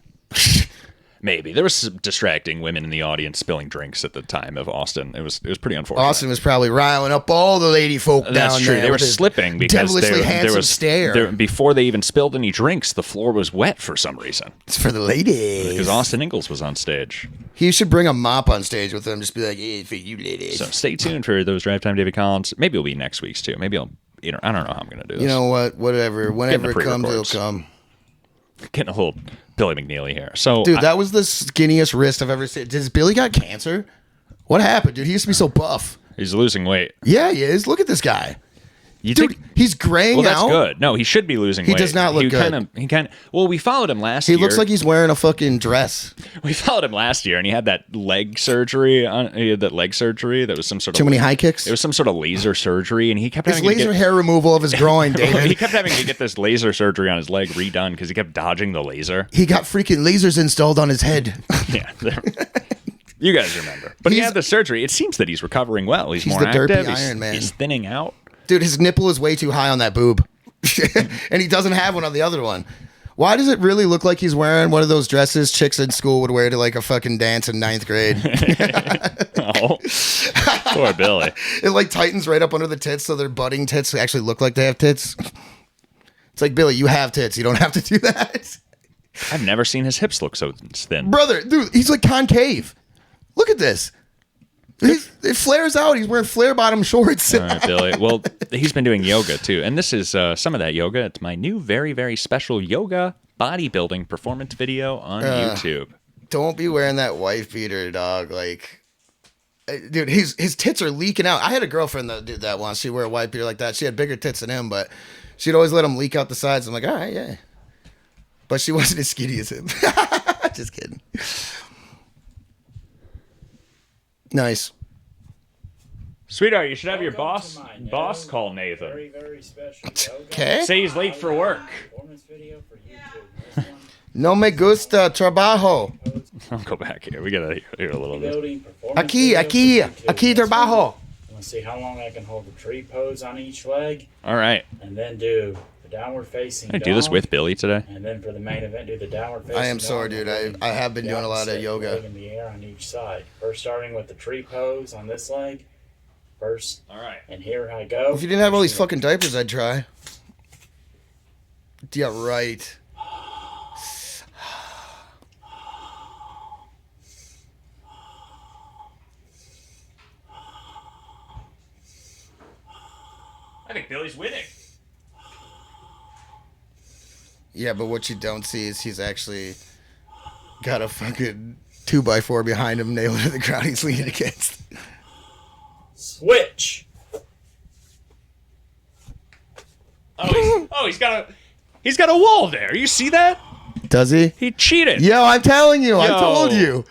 Maybe there was some distracting women in the audience spilling drinks at the time of Austin. It was pretty unfortunate. Austin was probably riling up all the lady folk down there. That's true. They were with his slipping because devilishly handsome stare. Before they even spilled any drinks, the floor was wet for some reason. It's for the ladies. Because Austin Ingalls was on stage. He should bring a mop on stage with him. Just be like, hey, for you ladies. So stay tuned for those Drive Time David Collins. Maybe it'll be next week's too. Maybe I don't know how I'm going to do this. You know what? Whatever. Whenever it comes, it'll pre-records. come. Getting a little Billy McNeely here. So, Dude, that was the skinniest wrist I've ever seen. Does Billy got cancer? What happened, dude? He used to be so buff. he's losing weight. Yeah, he is. Look at this guy. You Dude, think he's graying well, that's out. good. No, he should be losing weight. He does not look good. He kind of. Well, we followed him last He year. looks like he's wearing a fucking dress. We followed him last year, and he had that leg surgery. He had that leg surgery that was some sort of Too many high kicks? It was some sort of laser surgery, and he kept His having to laser get, hair removal of his groin, Well, David. he kept having to get this laser surgery on his leg redone because he kept dodging the laser. He got freaking lasers installed on his head. Yeah. You guys remember. But he had the surgery. It seems that he's recovering well. He's more the active. derpy Iron Man. He's thinning out. Dude, his nipple is way too high on that boob. And he doesn't have one on the other one. Why does it really look like he's wearing one of those dresses chicks in school would wear to like a fucking dance in 9th grade? Oh, poor Billy. It like tightens right up under the tits so their budding tits actually look like they have tits. It's like, Billy, you have tits. You don't have to do that. I've never seen his hips look so thin. Brother, dude, he's like concave. Look at this. It flares out. He's wearing flare bottom shorts. All right, Billy. Well, he's been doing yoga too, and this is some of that yoga. It's my new, very, very special yoga bodybuilding performance video on YouTube. Don't be wearing that wife beater, dog. Like, dude, his tits are leaking out. I had a girlfriend that did that once. She'd wear a white beater like that. She had bigger tits than him, but she'd always let him leak out the sides. I'm like, all right, yeah. But she wasn't as skinny as him. Just kidding. Nice. Sweetheart, you should have your boss call Nathan. Very, very special. Okay. Say he's late for work. No me gusta trabajo. I'll go back here. We gotta hear a little bit. Aquí trabajo. Let's see how long I can hold the tree pose on each leg. All right. And then do the downward facing Can I do this dog. with Billy today? And then for the main event, do the downward facing I am sore, dog. dude. I have been doing a lot of yoga. Leg in the air on each side. First starting with the tree pose on this leg. First. All right. And here I go. If you didn't have all these fucking diapers, I'd try. Yeah, right. I think Billy's winning. Yeah, but what you don't see is he's actually got a fucking 2x4 behind him nailed to the ground he's leaning against. Switch. He's got a wall there. You see that? Does he? He cheated. Yo, I'm telling you. I Yo. told you.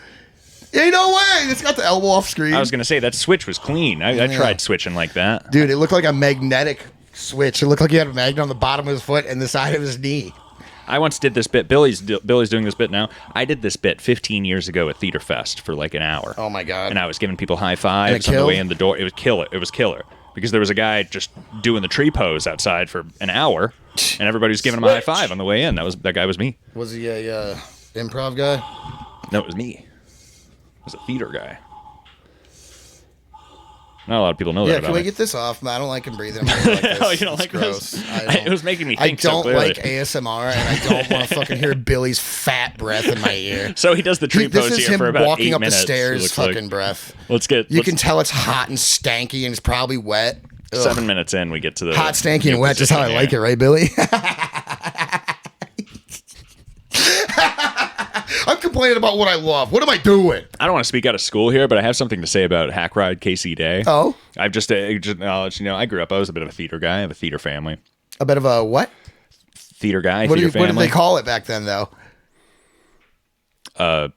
Ain't no way. It's got the elbow off screen. I was gonna say that switch was clean. I tried switching like that. Dude, it looked like a magnetic switch. It looked like he had a magnet on the bottom of his foot and the side of his knee. I once did this bit. Billy's doing this bit now. I did this bit 15 years ago at Theater Fest for like an hour. Oh my god! And I was giving people high fives And it on the way killed? in the door. It was killer. It was killer because there was a guy just doing the tree pose outside for an hour, and everybody was giving him a high five on the way in. That guy was me. Was he a improv guy? No, it was me. I was a theater guy. Not a lot of people know that Yeah, about can we me. get this off? Man, I don't like him breathing. Like this. Oh, you don't It's like gross. this? I It was making me I think so don't clearly. like ASMR, and I don't want to fucking hear Billy's fat breath in my ear. So he does the tree This pose is here him for about walking 8 up minutes. the stairs, it looks fucking like. breath. Let's You can tell it's hot and stanky, and it's probably wet. Ugh. 7 minutes in, we get to the Hot, stanky, new and wet. Just how I position like it, here. right, Billy? I'm complaining about what I love. What am I doing? I don't want to speak out of school here, but I have something to say about Hack Ride Casey Day. Oh? I've just acknowledged, I grew up, I was a bit of a theater guy. I have a theater family. A bit of a what? Theater guy, What theater did family. they call it back then, though? A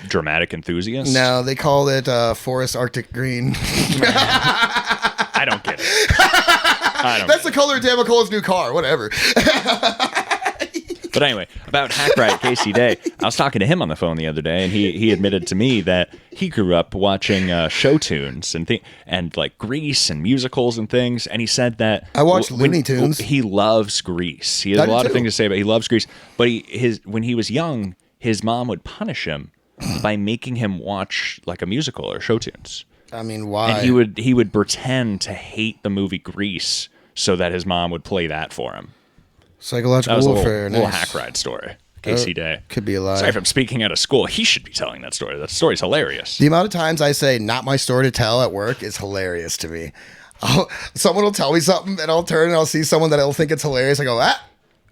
dramatic enthusiast? No, they called it Forest Arctic Green. I don't get it. That's the color of Dan McCullough's new car. Whatever. But anyway, about Hack Ride Casey Day, I was talking to him on the phone the other day, and he admitted to me that he grew up watching show tunes and like Grease and musicals and things. And he said that I watched Looney Tunes. He loves Grease. He has a lot of things to say, but he loves Grease. But when he was young, his mom would punish him by making him watch like a musical or show tunes. I mean, why? And he would pretend to hate the movie Grease so that his mom would play that for him. Psychological warfare. A little hack ride story. Casey Day. Could be a lie. Sorry if I'm speaking out of school. He should be telling that story. That story's hilarious. The amount of times I say "not my story to tell" at work is hilarious to me. Someone will tell me something, and I'll turn and I'll see someone that I'll think it's hilarious. I go,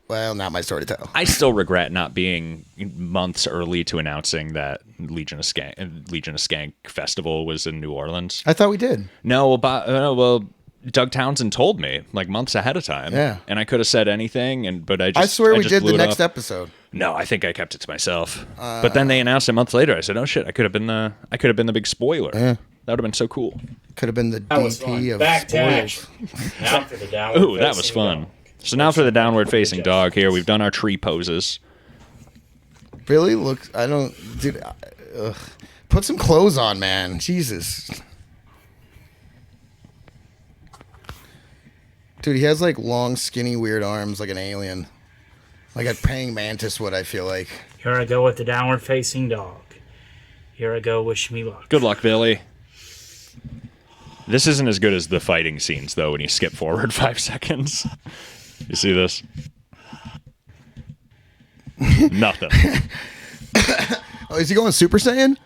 well, not my story to tell. I still regret not being months early to announcing that Legion of Skank Festival was in New Orleans. I thought we did. No, well, Doug Townsend told me like months ahead of time. Yeah. And I could have said anything, but I swear we did blew the it next off. episode. No, I think I kept it to myself. But then they announced it months later. I said, "Oh shit! I could have been the big spoiler. Yeah. That would have been so cool. Could have been the DP of Back to spoilers." Now for the downward Ooh, that was fun. So now for the downward facing dog. Here we've done our tree poses. Really? Look, I don't, dude. Put some clothes on, man. Jesus. Dude, he has like long, skinny, weird arms like an alien. Like a praying mantis would, I feel like. Here I go with the downward facing dog. Here I go. Wish me luck. Good luck, Billy. This isn't as good as the fighting scenes, though, when you skip forward 5 seconds. You see this? Nothing. Oh, is he going Super Saiyan?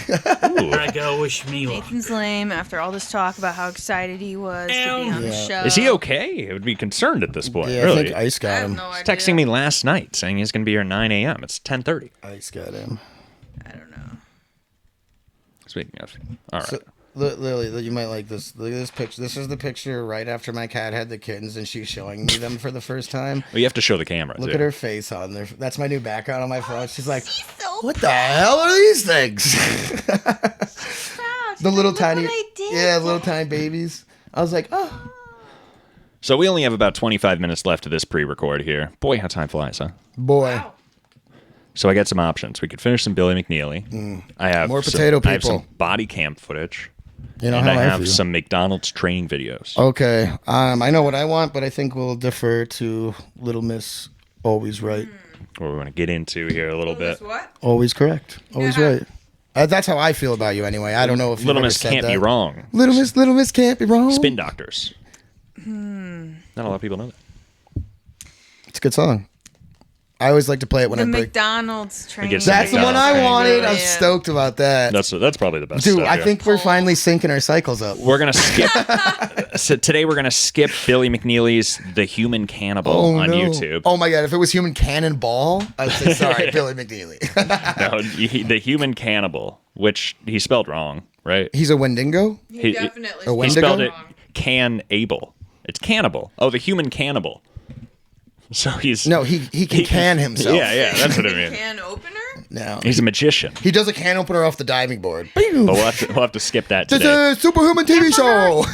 Here I go. Wish me luck. Nathan's lame after all this talk about how excited he was to be on the show. Is he okay? I would be concerned at this point. Yeah, really. I think Ice got him. no He's texting me last night saying he's going to be here at 9 a.m. It's 10:30. Ice got him. I don't know. Speaking of, all right. So, Lily, you might like this. Look at this picture. This is the picture right after my cat had the kittens, and she's showing me them for the first time. Well, you have to show the camera. Look too. at her face on there. That's my new background on my phone. She's like, "What the hell are these things?" The little tiny, little tiny babies. I was like, "Oh." So we only have about 25 minutes left of this pre-record here. Boy, how time flies, huh? Boy. Wow. So I got some options. We could finish some Billy McNeely. I have more potato I have people. some body cam footage. You know and how I I have feel. some McDonald's training videos. Okay. I know what I want, but I think we'll defer to Little Miss Always Right. What we want to get into here a little bit. What? Always correct. Always right. That's how I feel about you anyway. I don't know if Little you've ever Miss said can't be that. wrong. Little Miss can't be wrong. Spin Doctors. Not a lot of people know that. It's a good song. I always like to play it when The I break. McDonald's train. That's the one I McDonald's wanted. training I'm videos. stoked about that. That's probably the best. Dude, stuff, I yeah. think we're finally syncing our cycles up. We're gonna skip. So today we're gonna skip Billy McNeely's "The Human Cannibal" on YouTube. Oh my god! If it was Human Cannonball, I'd say sorry, Billy McNeely. No, the Human Cannibal, which he spelled wrong, right? He's a Wendigo. He definitely a He Wendigo. spelled it can-able. It's cannibal. Oh, the Human Cannibal. So he's he can himself. Yeah, that's what I mean. Can opener? No, He's a magician. he does a can opener off the diving board. But we'll have to skip that This today. is a Superhuman TV show.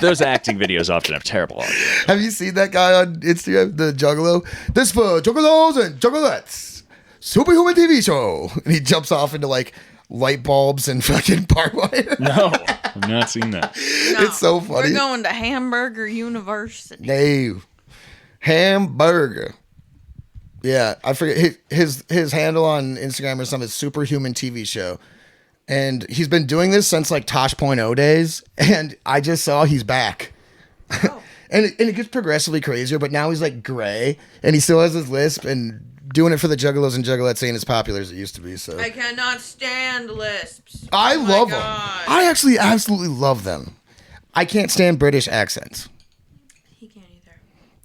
Those acting videos often have terrible audio. Have you seen that guy on Instagram, the Juggalo? This for Juggalos and Juggalettes. Superhuman TV show. And he jumps off into like light bulbs and fucking barbed wire. No, I've not seen that. It's so funny. We're going to Hamburger University. No. Hamburger. Yeah, I forget his handle on Instagram or something is Superhuman TV show. And he's been doing this since like Tosh.0 days. And I just saw he's back. Oh. and it gets progressively crazier, but now he's like gray and he still has his lisp and doing it for the Juggalos and Juggalettes ain't as popular as it used to be. So I cannot stand lisps. I Oh my love them. God. I actually absolutely love them. I can't stand British accents. He can't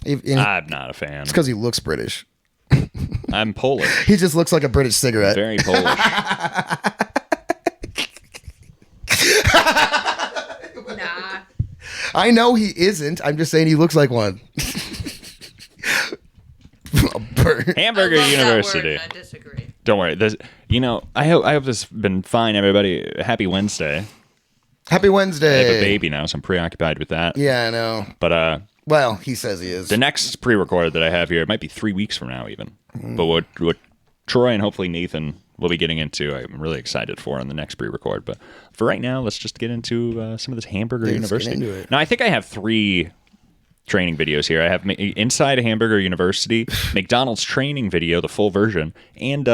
either. I'm not a fan. It's because he looks British. I'm Polish. He just looks like a British cigarette. Very Polish. Nah. I know he isn't. I'm just saying he looks like one. A bird. Hamburger I love that University. word, and I disagree. Don't worry. I hope this has been fine, everybody. Happy Wednesday. Happy Wednesday. I have a baby now, so I'm preoccupied with that. Yeah, I know. But Well, he says he is. the next pre-recorded that I have here, it might be 3 weeks from now even. But what Troy and hopefully Nathan we'll be getting into. I'm really excited for on the next pre-record. But for right now, let's just get into some of this Hamburger University. Get into it. Now, I think I have 3 training videos here. I have inside a Hamburger University, McDonald's training video, the full version, and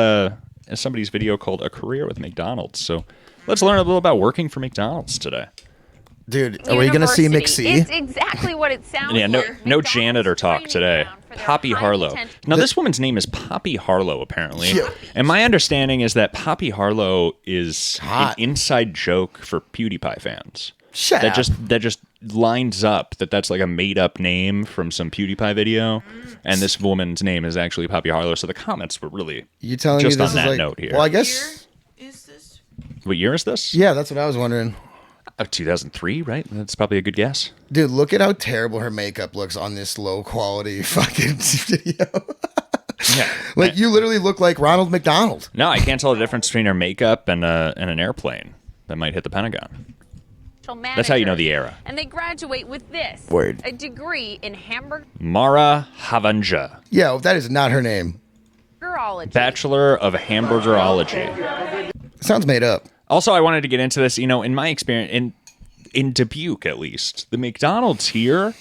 somebody's video called A Career with McDonald's. So let's learn a little about working for McDonald's today. Dude, are we going to see McC? It's exactly what it sounds Yeah, like. no janitor talk today. Poppy Harlow. Now, this woman's name is Poppy Harlow, apparently. Yeah. And my understanding is that Poppy Harlow is hot. an inside joke for PewDiePie fans. Shut up. That just lines up that's like a made-up name from some PewDiePie video, and this woman's name is actually Poppy Harlow. So the comments were really You telling just me this on is that like, note here. Well, I guess. What year is this? Yeah, that's what I was wondering. 2003, right? That's probably a good guess. Dude, look at how terrible her makeup looks on this low quality fucking video. Yeah. Like, you literally look like Ronald McDonald. No, I can't tell the difference between her makeup and an airplane that might hit the Pentagon. That's how you know the era. And they graduate with this. Word. A degree in hamburgerology. Mara Havanja, Yeah, that is not her name. Bachelor of Hamburgerology. Sounds made up. Also, I wanted to get into this. You know, in my experience, in Dubuque at least, the McDonald's here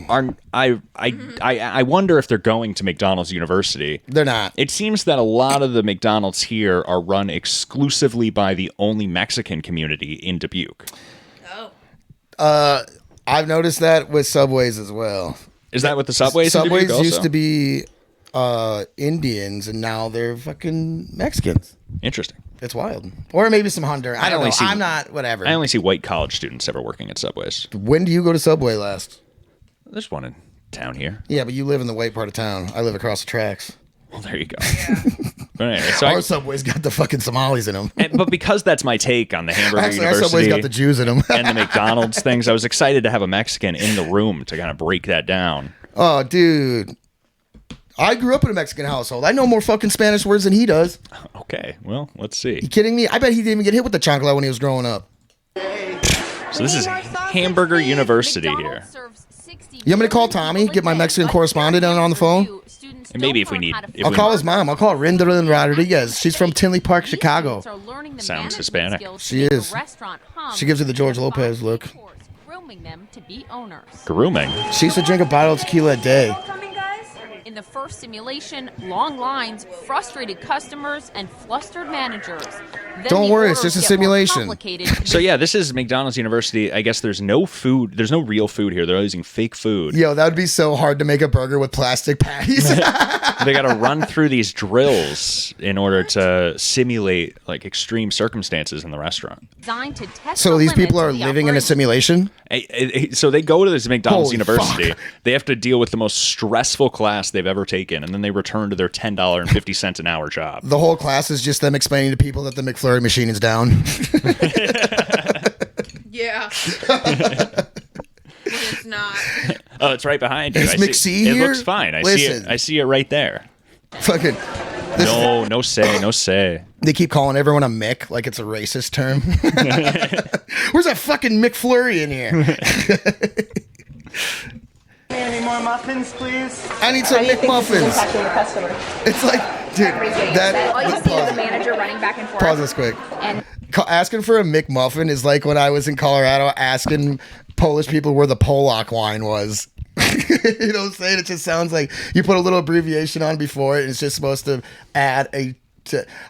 are. I wonder if they're going to McDonald's University. They're not. It seems that a lot of the McDonald's here are run exclusively by the only Mexican community in Dubuque. I've noticed that with Subways as well. Is that what the Subways? in Subways Dubuque used also? to be Indians, and now they're fucking Mexicans. Interesting. It's wild. Or maybe some Honduran. I don't know. only see- I'm not. Whatever. I only see white college students ever working at Subways. When do you go to Subway last? There's one in town here. Yeah, but you live in the white part of town. I live across the tracks. Well, there you go. But anyway, so Our Subway's got the fucking Somalis in them. but because that's my take on the Hamburger Actually, our University Subway's got the Jews in them. and the McDonald's things, I was excited to have a Mexican in the room to kind of break that down. Oh, dude. I grew up in a Mexican household. I know more fucking Spanish words than he does. Okay, well, let's see. You kidding me? I bet he didn't even get hit with the chancla when he was growing up. So this is Hamburger University here. You want me to call Tommy? Get my Mexican correspondent on the phone? And maybe if we need... I'll call his mom. I'll call Rindalyn Rodriguez. She's from Tinley Park, Chicago. Sounds Hispanic. She is. She gives you the George Lopez look. Grooming them to be owners. Grooming? She used to drink a bottle of tequila a day. In the first simulation, long lines, frustrated customers, and flustered managers. Then Don't the worry, it's orders just a get more simulation. complicated. So yeah, this is McDonald's University. I guess there's no food. There's no real food here. They're using fake food. Yo, that would be so hard to make a burger with plastic patties. They got to run through these drills in order to simulate like extreme circumstances in the restaurant. Designed to test So the these people are limits of the living in a operation. simulation? So they go to this McDonald's Holy University. fuck. They have to deal with the most stressful class they've ever taken, and then they return to their $10.50 an hour job. The whole class is just them explaining to people that the McFlurry machine is down. Yeah. But it's not. Oh, it's right behind you. Is I see- McC It here? looks fine. I see Listen. it. I see it right there. Fucking. No say. They keep calling everyone a Mick like it's a racist term. Where's that fucking McFlurry in here? Any more muffins, please? I need some McMuffins. the customer? It's like, dude, All you see is the pause, manager running back and forth. pause this quick. And Asking for a McMuffin is like when I was in Colorado asking Polish people where the Polak wine was. You know what I'm saying? It just sounds like you put a little abbreviation on before it, and it's just supposed to add a.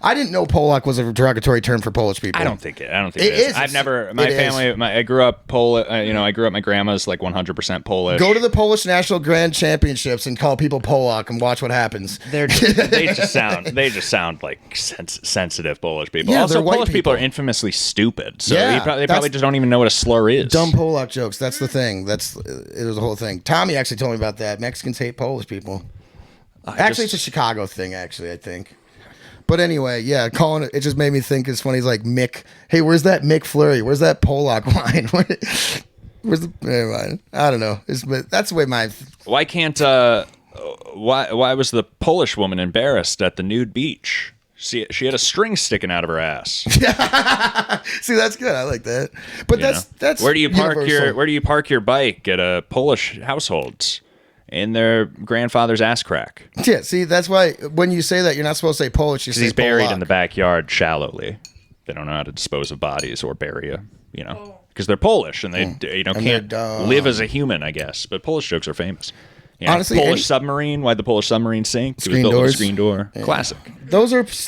I didn't know Polak was a derogatory term for Polish people. I don't think it is. It is. I've never. My It is. family. I grew up Polish. I grew up. My grandma's like 100% Polish. Go to the Polish National Grand Championships and call people Polak and watch what happens. They just sound like sensitive Polish people. Yeah, also, they're white Polish people are people. infamously stupid. So Yeah, they probably that's- just don't even know what a slur is. Dumb Polak jokes. That's the thing. It was the whole thing. Tommy actually told me about that. Mexicans hate Polish people. Actually, it's a Chicago thing. Actually, I think. But anyway, yeah, calling it just made me think it's funny. He's like, Mick, hey, where's that McFlurry? Where's that Polak wine? Where's the, never mind. I don't know. But that's the way my. Why can't why was the Polish woman embarrassed at the nude beach? She had a string sticking out of her ass. See, that's good. I like that. But that's where do you park universal. your bike at a Polish households? in their grandfather's ass crack. Yeah, see, that's why when you say that, you're not supposed to say Polish. You Because say he's buried Polak. in the backyard shallowly. They don't know how to dispose of bodies or bury you, because they're Polish and they And can't they're dumb. live as a human, I guess. But Polish jokes are famous. Honestly, Polish any- submarine. Why'd the Polish submarine sink? It was Screen built with a doors. screen door. Yeah. Classic.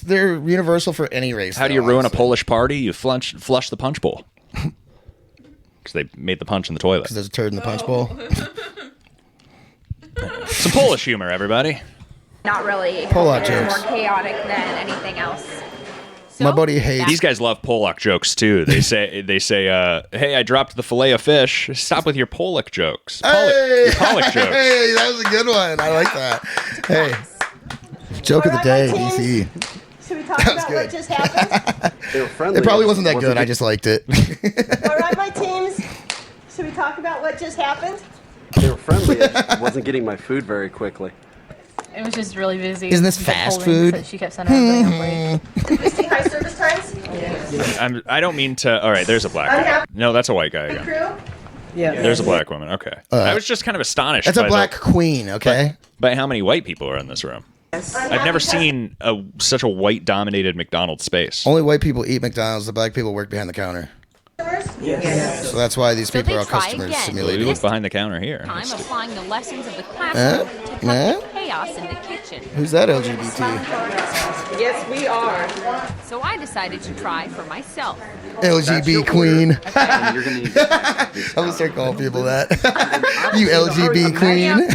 They're universal for any race. How do you ruin a Polish party? You flush the punch bowl. Because they made the punch in the toilet. Because there's a turd in the punch bowl. Some Polish humor, everybody. Not really. Polak It's jokes. more chaotic than anything else. My buddy hates. These guys love Polak jokes too. They say, "Hey, I dropped the fillet of fish." Stop with your Polak jokes. Hey, Your Polak jokes. hey, that was a good one. I like that. Hey, joke of the day, DC. Should we talk about what just happened? They were friendly. It probably wasn't that good. I just liked it. All right, my teams. Should we talk about what just happened? They were friendly. I just wasn't getting my food very quickly. It was just really busy. Isn't this We kept fast holding, food? so she kept sending everybody on break. Existing high service times? I don't mean to. All right, there's a black guy. No, that's a white guy again. Crew? There's a black woman. Okay. I was just kind of astonished. That's a by black queen, okay? By how many white people are in this room. I've never seen such a white-dominated McDonald's space. Only white people eat McDonald's. The black people work behind the counter. Yes. So that's why these So people they are try customers again. simulated. We look behind the counter here. Time applying the lessons of the classroom to cut Eh? the chaos in the kitchen. Who's that LGBT? Yes, we are. So I decided to try for myself. LGB queen. You're gonna need to pack this I'm gonna start calling people that. You LGB queen.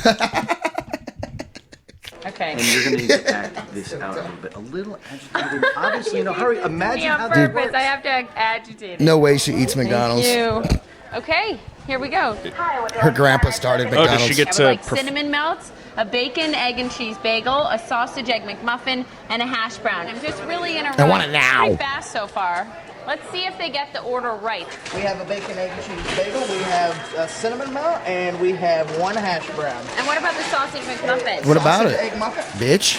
Okay. And you're gonna need to act this out a little bit. A little agitated. Obviously, hurry. Imagine On how purpose, I have to act agitated. No way she eats McDonald's. Thank you. Okay, here we go. Her grandpa started Oh, McDonald's. does she get I to? would like cinnamon melts, a bacon, egg, and cheese bagel, a sausage, egg McMuffin, and a hash brown. I'm just really in a rush. I want it now. Pretty fast so far. Let's see if they get the order right. We have a bacon, egg, and cheese bagel. We have a cinnamon melt, and we have one hash brown. And what about the sausage McMuffin? What about Sausage, it? egg muffin. Bitch.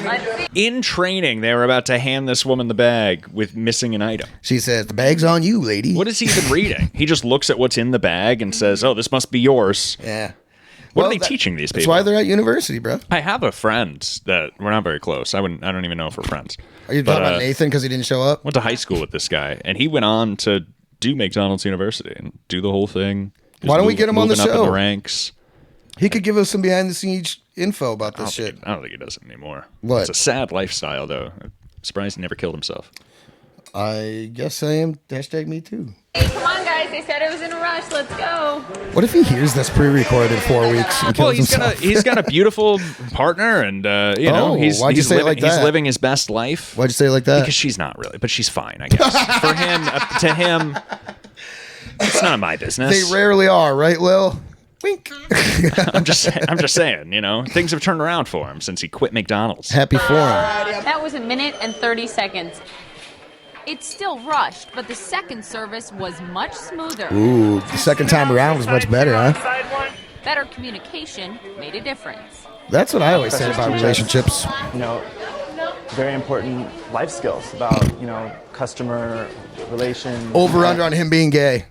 Let's see. In training, they were about to hand this woman the bag with missing an item. She says, the bag's on you, lady. What is he even reading? He just looks at what's in the bag and says, "Oh, this must be yours." Yeah. What Well, are they teaching these people? That's why they're at university, bro. I have a friend that we're not very close. I don't even know if we're friends. Are you talking about Nathan because he didn't show up? Went to high school with this guy, and he went on to do McDonald's University and do the whole thing. Why don't we get him on the moving up in show? the ranks. He could give us some behind the scenes info about this shit. I don't think he does it anymore. What? It's a sad lifestyle, though. I'm surprised he never killed himself. I guess I am. Hashtag me too. Hey, come on, guys. They said it was in a rush. Let's go. What if he hears this pre-recorded 4 weeks and Well, kills himself? he's got a beautiful partner, and you know Oh, he's why'd you say it living, like that? he's living his best life. Why'd you say it like that? Because she's not really, but she's fine, I guess. For him, to him, it's none of my business. They rarely are, right, Lil? Wink. I'm just saying, you know, things have turned around for him since he quit McDonald's. Happy for him. That was 1 minute and 30 seconds. It's still rushed, but the second service was much smoother. Ooh, the second time around was much better, huh? Better communication made a difference. That's what I always say about relationships. You know, very important life skills about, you know, customer relations. Over under on him being gay.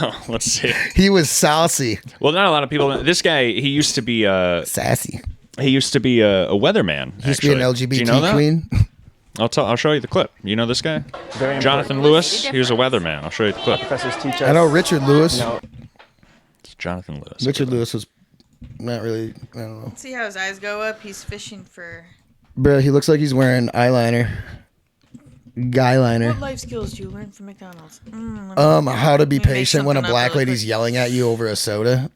Oh, let's see. He was saucy. Well, not a lot of people. This guy, he used to be sassy. He used to be a weatherman. He used to be an actually. LGBT Do you know that? queen. I'll show you the clip. You know this guy? Very Jonathan important. Lewis. He was a weatherman. I'll show you the clip. Professors teach us. I know Richard Lewis. You know, It's Jonathan Lewis. Richard Lewis was not really, I don't know. See how his eyes go up? He's fishing for. Bro, he looks like he's wearing eyeliner. Guyliner. What life skills do you learn from McDonald's? How to be Let me make patient when a something up black really lady's yelling at you over a soda.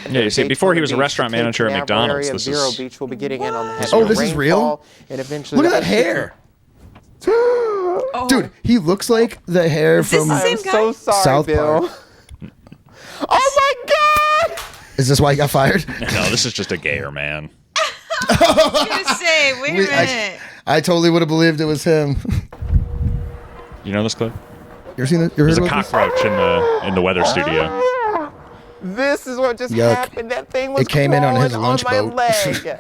Yeah, you see, before he was a restaurant manager at McDonald's, this Vero is... Beach will be getting in on the Oh, this is real? rainfall, and eventually Look at that hair. Dude, he looks like the hair from I'm so sorry, South Bill. Park. Oh my God! Is this why he got fired? No, this is just a gayer man. I was gonna say, wait a minute. I totally would have believed it was him. You know this clip? You ever seen it? You There's heard a about this? cockroach in the weather studio. This is what just Yuck. happened. That thing was It came in on his crawling lunch my boat. leg.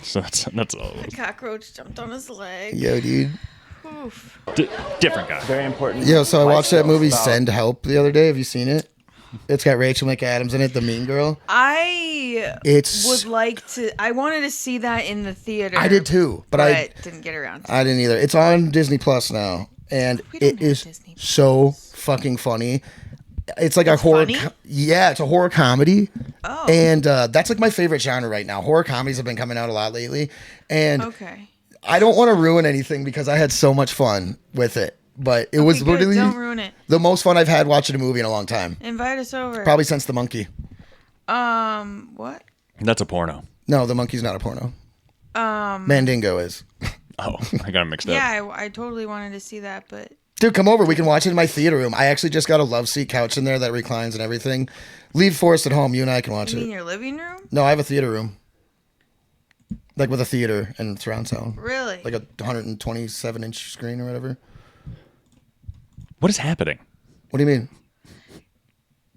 So that's all. The cockroach jumped on his leg. Yo, dude. Oof. Different guy. Very important. Yo, so I life watched that skills movie about- Send Help the other day. Have you seen it? It's got Rachel McAdams in it, the mean girl. I It's- would like to. I wanted to see that in the theater. I did too, but I didn't get around to. I didn't either. It's on Disney Plus now, and it is so fucking funny. It's like a horror. Yeah, it's a horror comedy. Oh. And that's like my favorite genre right now. Horror comedies have been coming out a lot lately, and Okay. I don't want to ruin anything because I had so much fun with it. But it was good. literally Don't ruin it. the most fun I've had watching a movie in a long time. Invite us over. Probably since The Monkey. What? That's a porno. No, The Monkey's not a porno. Um. Mandingo is. Oh, I got it mixed up. Yeah, I totally wanted to see that, but Dude, come over. We can watch it in my theater room. I actually just got a love seat couch in there that reclines and everything. Leave Forrest at home. You and I can watch you mean it. your living room? No, I have a theater room. Like with a theater and surround sound. Really? Like a 127-inch screen or whatever. What is happening? What do you mean?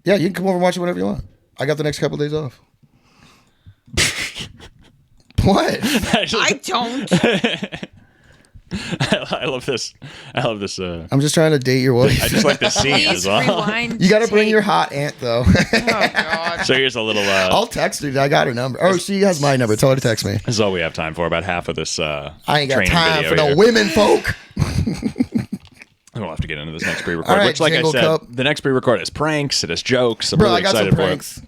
Yeah, you can come over and watch it whenever you want. I got the next couple days off. What? I don't. I love this. I love this. I'm just trying to date your wife. I just like the scene as well. You got to bring your hot aunt, though. So here's a little. I'll text her. I got her number. Oh, she has my number. Tell her to text me. This is all we have time for. About half of this. I ain't got training time video for no here. women folk. We'll have to get into this next pre-record, All right, which, like I Jingle said, Cup. the next pre-record is pranks. It is jokes. I'm Bro, really I got some excited for pranks. it.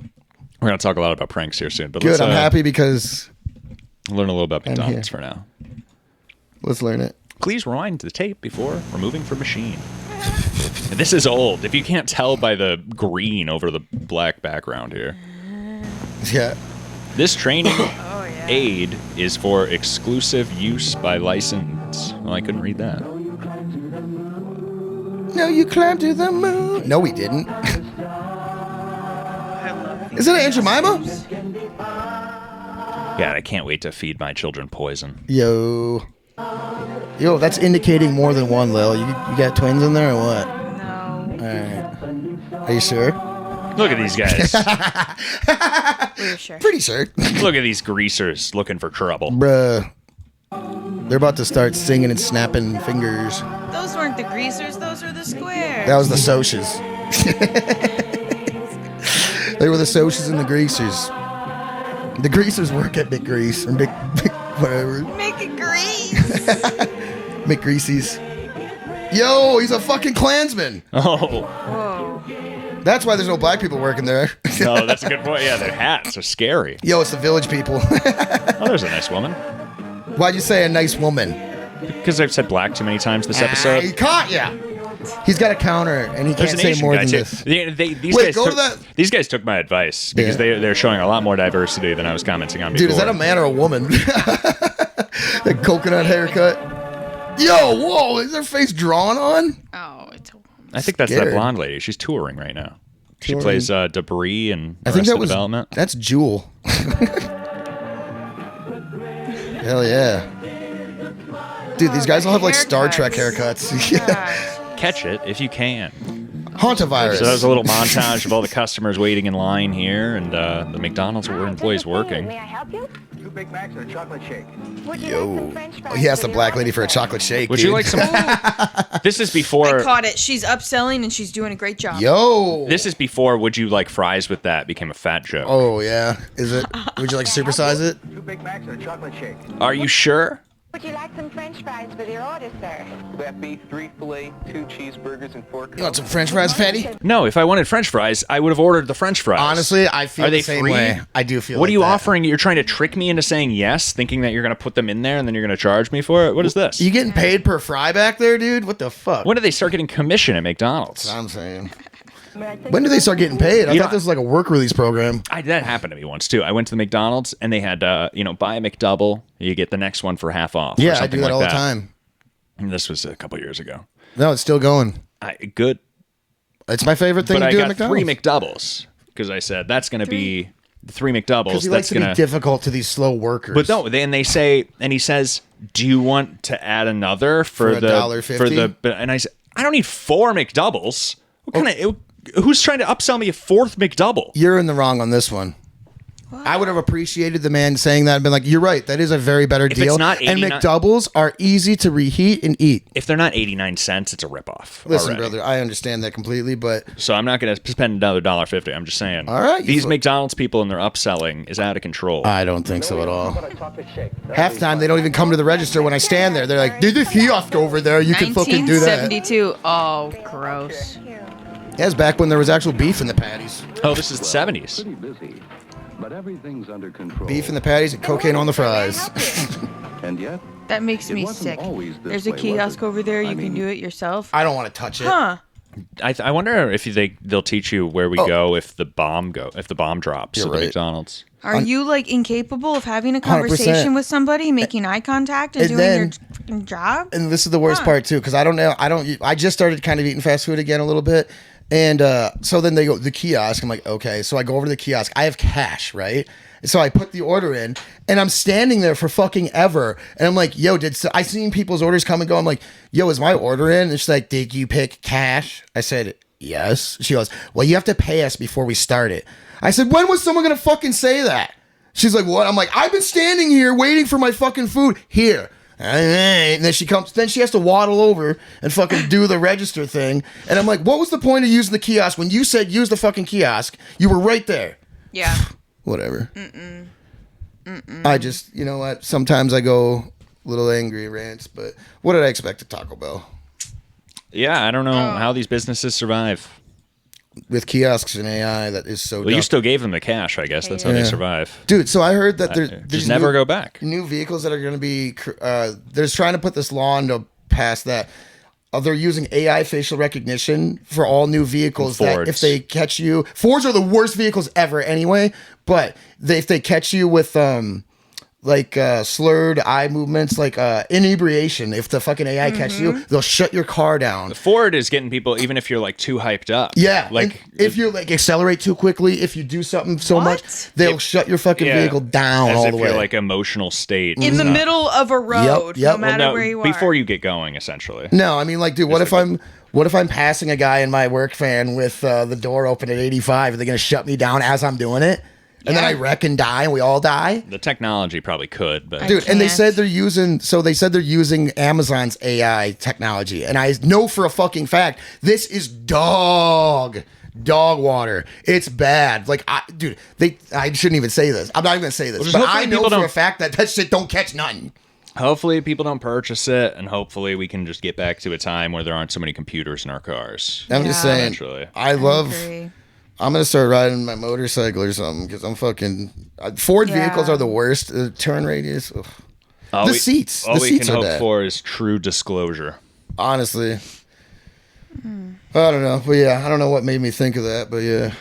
We're going to talk a lot about pranks here soon. But Good. let's, I'm happy because learn a little about I'm McDonald's here. for now. Let's learn it. Please rewind the tape before removing from machine. This is old. If you can't tell by the green over the black background here. Yeah. This training aid is for exclusive use by license. Well, I couldn't read that. No, you climbed to the moon. No, we didn't. Is it Aunt Jemima? God, I can't wait to feed my children poison. Yo, that's indicating more than one, Lil. You got twins in there or what? No. All right. Are you sure? Look at these guys. We're sure. Pretty sure. Look at these greasers looking for trouble. Bruh. They're about to start singing and snapping fingers. Those weren't the greasers. Those were the squares. That was the Socs. They were the Socs and the Greasers. The Greasers work at McGrease or Mc whatever. Make it grease. McGreasy's. Yo, he's a fucking Klansman. Oh. Whoa. That's why there's no black people working there. No, that's a good point. Yeah, their hats are scary. Yo, it's the village people. Oh, there's a nice woman. Why'd you say a nice woman? Because I've said black too many times this episode. He caught ya. He's got a counter, and he There's can't an say Asian more guy than too. this. These Wait, guys go to took, that- These guys took my advice because they're showing a lot more diversity than I was commenting on before. Dude, is that a man or a woman? The coconut haircut. Yo, whoa, is her face drawn on? Oh, it's a I think that's that Scared. blonde lady. She's touring right now. She Touring. plays Debris and I think that Arrested was Development. That's Jewel. Hell yeah. Dude, these guys all have like Star Trek haircuts. Yeah. Catch it if you can. Hantavirus. So that was a little montage of all the customers waiting in line here, and the McDonald's employees working. May I help you? 2 Big Macs and a chocolate shake. Would you Yo. like some French fries? Oh, he asked the black lady for a chocolate shake. Would dude. you like some? This is before. I caught it. She's upselling and she's doing a great job. Yo. This is before. Would you like fries with that? Became a fat joke. Oh, yeah. Is it? Would you like to supersize it? 2 Big Macs and a chocolate shake. Are you sure? Would you like some French fries with your order, sir? That be 3 filet, 2 cheeseburgers, and 4. You want some French fries, fatty? No. If I wanted French fries, I would have ordered the French fries. Honestly, I feel Are they the same free? way. I do feel What like are you that. offering? You're trying to trick me into saying yes, thinking that you're going to put them in there and then you're going to charge me for it? What is this? You getting paid per fry back there, dude? What the fuck? When did they start getting commission at McDonald's? That's what I'm saying. When did they start getting paid? I You thought know- this was like a work release program. That happened to me once too. I went to the McDonald's and they had, buy a McDouble, you get the next one for half off. or Yeah, I something do that like all the time. And this was a couple years ago. No, it's still going. Good. It's my favorite thing But to I do got at McDonald's. 3 McDoubles because I said that's going to be 3 McDoubles. Because he likes That's to going be difficult to these slow workers. But no, he says, "Do you want to add another for the $1.50? And I said, "I don't need 4 McDoubles. What kind of who's trying to upsell me a 4th McDouble?" You're in the wrong on this one. I would have appreciated the man saying that and been like, "You're right. That is a very better If deal." it's not And 89 McDoubles are easy to reheat and eat. If they're not 89 cents, it's a ripoff. Listen, already. brother, I understand that completely, but So I'm not going to spend another $1.50. I'm just saying. All right, These McDonald's people and their upselling is out of control. I don't think so at all. Half the time they don't even come to the register when I stand there. They're like, "There's a kiosk over there. You can fucking do that." 1972. Oh, gross. Yeah, it's back when there was actual beef in the patties. Oh, this is the 70s. But everything's under control. Beef in the patties and cocaine on the fries. And yet, That makes me wasn't sick. always this There's a way, was kiosk it? over there. I You can mean- do it yourself. I don't want to touch it. Huh. I wonder if they'll teach you where we go if the bomb drops You're at the right. McDonald's. Are you like incapable of having a conversation with somebody, making eye contact, and And doing your then- freaking job? And this is the worst part too, because I don't know. I just started kind of eating fast food again a little bit, and so then they go the kiosk. I'm like, okay, so I go over to the kiosk. I have cash, right? So I put the order in, and I'm standing there for fucking ever, and I'm like, yo, I seen people's orders come and go? I'm like, yo, is my order in? And she's like, did you pick cash? I said, yes. She goes, well, you have to pay us before we start it. I said, when was someone gonna fucking say that? She's like, what? I'm like, I've been standing here waiting for my fucking food. Here. And then she comes, then she has to waddle over and fucking do the register thing. And I'm like, what was the point of using the kiosk when you said use the fucking kiosk? You were right there. Yeah. Whatever. I just, you know what? Sometimes I go a little angry rants, but what did I expect at Taco Bell? Yeah, I don't know how these businesses survive. With kiosks and AI, that is so Well, dumb. you still gave them the cash, I guess. That's how they survive. Dude, so I heard that there's just never go back. New vehicles that are going to be, they're trying to put this law into pass that they're using AI facial recognition for all new vehicles. That Fords. if they catch you, Fords are the worst vehicles ever anyway. But if they catch you with slurred eye movements, like inebriation, if the fucking AI catch you, they'll shut your car down. The Ford is getting people, even if you're like too hyped up. Yeah, like and if you like accelerate too quickly, if you do something so much, they'll shut your fucking vehicle down as all if the way. You're like emotional state In the middle of a road, Yep. no matter where you are. before you get going, essentially. No, I mean, like, dude, what if I'm passing a guy in my work van with the door open at 85? Are they gonna shut me down as I'm doing it? And then I wreck and die, and we all die. The technology probably could, but Dude, and they said they're using Amazon's AI technology, and I know for a fucking fact this is dog water. It's bad. Like, I shouldn't even say this. I'm not even gonna say this, Well, just but hopefully I know people for a don't- fact that shit don't catch nothing. hopefully people don't purchase it, and hopefully we can just get back to a time where there aren't so many computers in our cars. I'm just saying. Eventually. I'm gonna start riding my motorcycle or something because I'm fucking. Ford vehicles are the worst. Turn radius. Ugh. All The we seats can are hope bad. for is true disclosure. Honestly, I don't know, but yeah, I don't know what made me think of that, but yeah,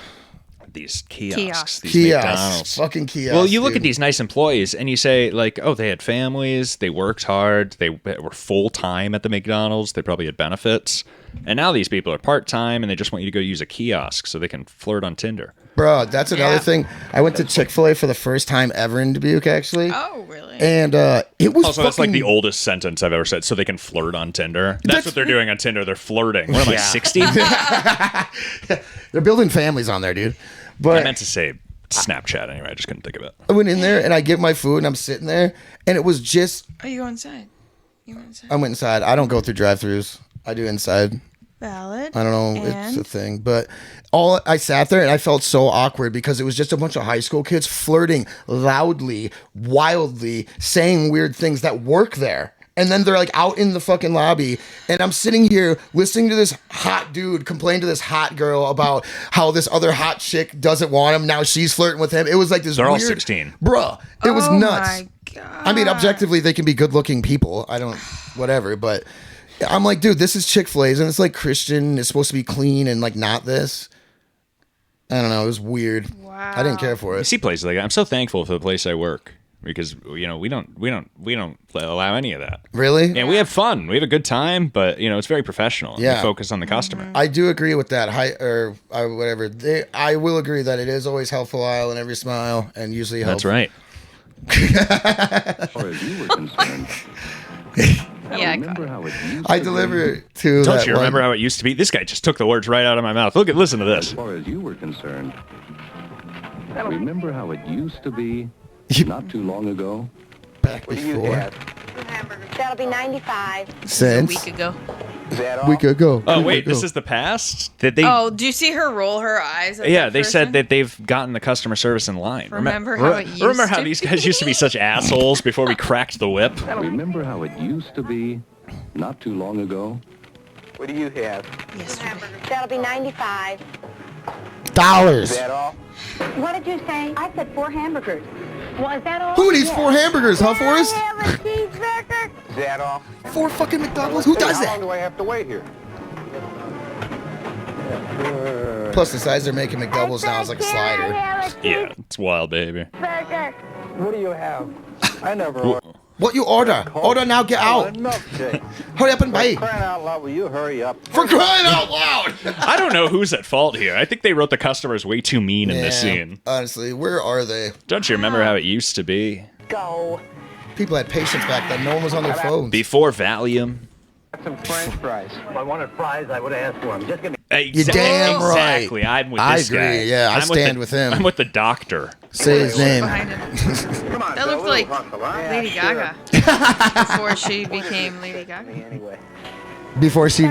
These kiosks, these Kiosks. McDonald's, Fucking kiosks, Well, you look dude. at these nice employees and you say, like, oh, they had families, they worked hard, they were full time at the McDonald's, they probably had benefits, and now these people are part time and they just want you to go use a kiosk so they can flirt on Tinder. bro. That's another thing. I went to Chick-fil-A for the first time ever in Dubuque, actually. Oh, really? And it was Also, that's like fucking- the oldest sentence I've ever said. So they can flirt on Tinder. That's what they're doing on Tinder. They're flirting. What am I, Yeah. 60? They're building families on there, dude. But I meant to say Snapchat anyway. I just couldn't think of it. I went in there and I get my food and I'm sitting there and it was just. Oh, you go inside. I went inside. I don't go through drive-throughs. I do inside. Valid. I don't know. And? It's a thing, but I sat there and I felt so awkward because it was just a bunch of high school kids flirting loudly, wildly, saying weird things that work there. And then they're like out in the fucking lobby, and I'm sitting here listening to this hot dude complain to this hot girl about how this other hot chick doesn't want him. Now she's flirting with him. It was like this. They're all weird, 16. bruh. It was Oh nuts. my God. I mean, objectively, they can be good-looking people. I don't, whatever. But I'm like, dude, this is Chick-fil-A's, and it's like Christian. It's supposed to be clean and like not this. I don't know. It was weird. Wow. I didn't care for You it. see places like that. I'm so thankful for the place I work because we don't allow any of that. Really? Yeah, we have fun. We have a good time, but it's very professional. Yeah. We focus on the customer. I do agree with that. Whatever. I will agree that it is always helpful aisle in every smile, and usually That's helpful. right. As far as you were concerned. Yeah, Remember how it used I to deliver be? to. Don't that you remember one- how it used to be? This guy just took the words right out of my mouth. Listen to this. As far as you were concerned. Remember how it used to be not too long ago? Back before. That'll be 95. Since. A week ago. Week ago. Oh wait, this is the past. Did they? Oh, do you see her roll her eyes? At Yeah, that they person? said that they've gotten the customer service in line. Remember how it used Remember how to these guys used to be such assholes before we cracked the whip? Remember how it used to be not too long ago? What do you have? That'll be 95. Dollars. Is that all? What did you say? I said 4 hamburgers. Well, is that all? Who needs 4 hamburgers, huh, Forrest? Have a cheeseburger. Is that all? 4 fucking McDonald's? Who does How that? long do I have to wait here? Plus, the size they're making McDoubles now is like a slider. Yeah, it's wild, baby. Burger. What do you have? I never ordered. What you order? Order now, get out. Hurry up and buy. Crying out loud, will you hurry up? For crying out loud! I don't know who's at fault here. I think they wrote the customers way too mean in this Yeah, scene. Honestly, where are they? Don't you remember how it used to be? Go. People had patience back then. No one was on their phones. Before Valium? Some French fries. If I wanted fries, I would have asked for them. Just give me. You're damn right. Exactly. I'm with I this agree. guy. Yeah, I I'm stand the- with him. I'm with the doctor. Say his name. That looked like Lady Gaga before she became Lady Gaga. Before she,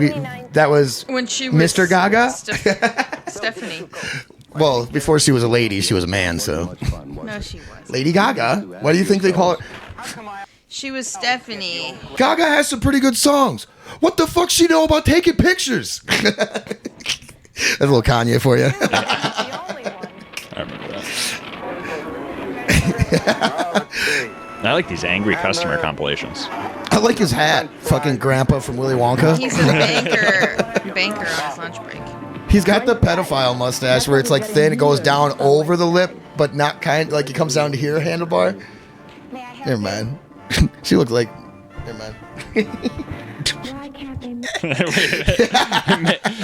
that was When she was Mr. Gaga. Stephanie. Well, before she was a lady, she was a man. So No, she was. Lady Gaga. What do you think they call her? She was Stephanie. Gaga has some pretty good songs. What the fuck she know about taking pictures? That's a little Kanye for you. I remember that. I like these angry customer compilations. I like his hat. Fucking grandpa from Willy Wonka. He's a banker on his lunch break. He's got the pedophile mustache where it's like thin, it goes down over the lip, but not like it comes down to here, handlebar. Never mind. She looks like. Never mind.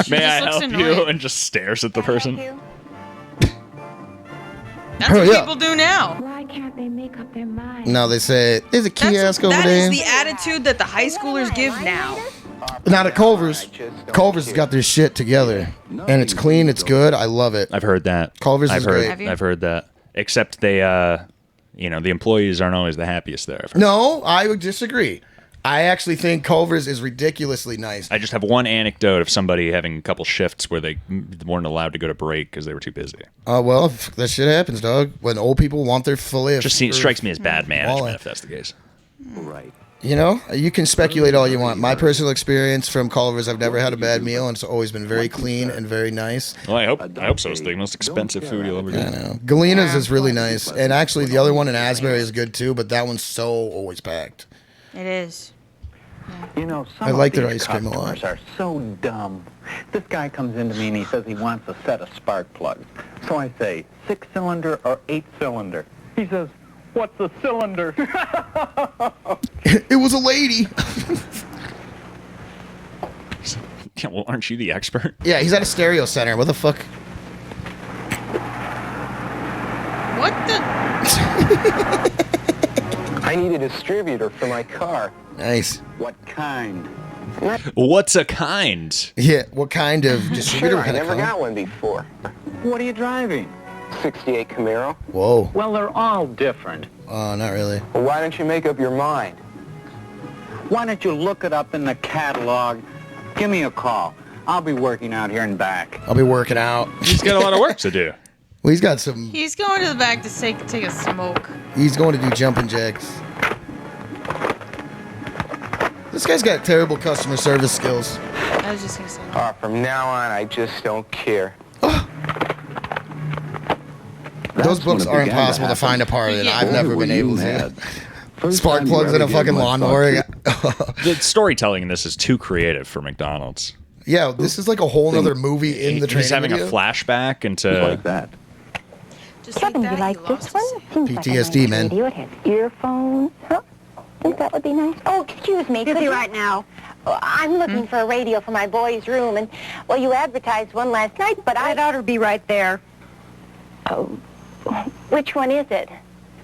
May I looks help you? annoyed. And just stares at the person. That's Hurry what up. people do now. Why can't they make up their mind? No, they say, there's a kiosk over That there. is the attitude that the high schoolers give now. Not at Culver's. Culver's has got their shit together. And it's clean, it's good. I love it. I've heard that. Culver's I've is heard, great. Have you? I've heard that. Except they, the employees aren't always the happiest there. I've heard. No, I would disagree. I actually think Culver's is ridiculously nice. I just have one anecdote of somebody having a couple shifts where they weren't allowed to go to break because they were too busy. Well, that shit happens, dog. When old people want their fillet of Just strikes me as bad management if that's the case. Right. You know, you can speculate all you want. My personal experience from Culver's, I've never had a bad meal, and it's always been very clean and very nice. Well, I hope so. It's the most expensive food you'll ever I get. know. Galina's is really nice, and actually the other one in Asbury is good too, but that one's so always packed. It is. You know, some I like of their these ice cream a lot. customers are so dumb. This guy comes into me and he says he wants a set of spark plugs. So I say, 6-cylinder or 8-cylinder? He says, what's a cylinder? It was a lady. Yeah, well, aren't you the expert? Yeah, he's at a stereo center. What the fuck? What the? I need a distributor for my car. Nice. What kind? What's a kind? Yeah, what kind of distributor? Sure, I What kind of never car? got one before. What are you driving? 68 Camaro. Whoa. Well, they're all different. Oh, not really. Well, why don't you make up your mind? Why don't you look it up in the catalog? Give me a call. I'll be working out here and back. I'll be working out. He's got a lot of work to do. Well, he's got some. He's going to the back to take a smoke. He's going to do jumping jacks. This guy's got terrible customer service skills. I was just gonna say. From now on, I just don't care. Those books are impossible to find a part of it. I've never been able to. Spark plugs in a fucking lawnmower. The storytelling in this is too creative for McDonald's. Yeah, this is like a whole other movie in the training He's having video. a flashback into Like that. Just Kevin, like you that, like he lost this one? Seems like a PTSD, nice man. radio. It has earphones. Huh? Think that would be nice? Oh, excuse me. Could you right now? I'm looking for a radio for my boy's room, and well, you advertised one last night, but it ought to be right there. Oh, which one is it?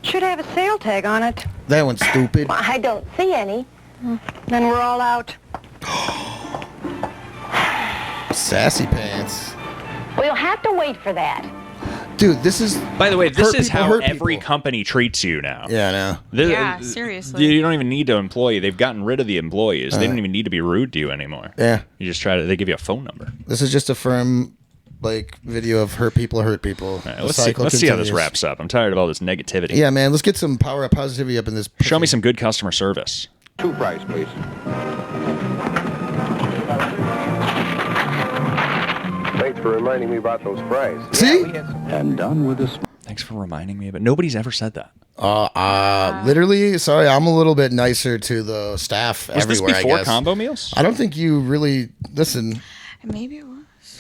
Should have a sale tag on it. That one's stupid. I don't see any. Then we're all out. Sassy pants. We'll have to wait for that. Dude, this is. By the way, this hurt is people how hurt every people. company treats you now. Yeah, I know. Yeah, seriously. You don't even need to employ you. They've gotten rid of the employees. They don't even need to be rude to you anymore. Yeah. You just try to. They give you a phone number. This is just a firm, like, video of hurt people. The Let's see how this continues. wraps up. I'm tired of all this negativity. Yeah, man. Let's get some power, positivity up in this. Show me some good customer service. 2 fries, please. Thanks for reminding me about those fries. See? And done with this. Thanks for reminding me, but nobody's ever said that. Literally, sorry, I'm a little bit nicer to the staff Was this everywhere. before I guess. combo meals? I don't think you really listen. Maybe it was.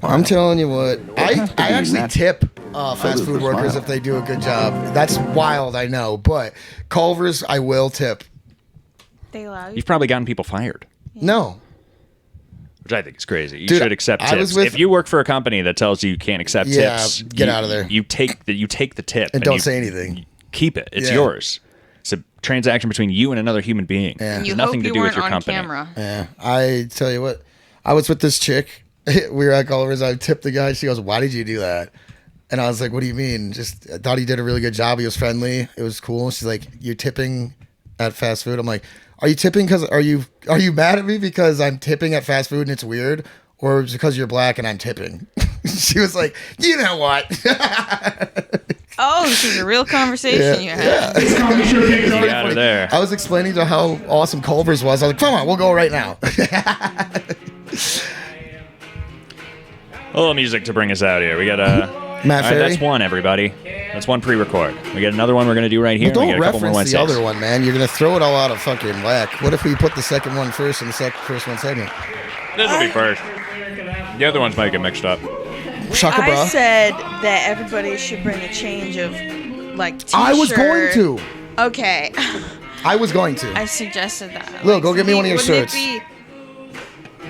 I'm telling you what, I actually tip fast food workers if they do a good job. That's wild, I know, but Culver's I will tip. They allow you. You've probably gotten people fired. No. Which I think is crazy. You Dude, should accept I was tips. with- If you work for a company that tells you can't accept tips, get out of there. You take the tip And don't you say anything. Keep it. It's Yeah. yours. It's a transaction between you and another human being. Yeah. It's You nothing hope to you do with weren't your on company. camera. Yeah, I tell you what, I was with this chick. We were at Culver's. I tipped the guy. She goes, "Why did you do that?" And I was like, "What do you mean? Just I thought he did a really good job. He was friendly. It was cool." She's like, "You're tipping at fast food?" I'm like, "Are you tipping because are you mad at me because I'm tipping at fast food and it's weird, or because you're black and I'm tipping?" She was like, "You know what?" Oh, this is a real conversation you had. Get out of there. I was explaining to how awesome Culver's was. I was like, "Come on, we'll go right now." A little music to bring us out here. We got Matt all Ferry? that's one, everybody. That's one pre-record. We got another one we're going to do right here. Well, and we don't got a couple more reference the Wednesdays. other one, man. You're gonna throw it all out of fucking whack. What if we put the second one first and the first one second? This will be first. The other ones might get mixed up. Shaka I bra. said that everybody should bring a change of, like, t-shirt. I was going to. Okay. I was going to. I suggested that. Lil, go get me one of your Wouldn't it shirts. be-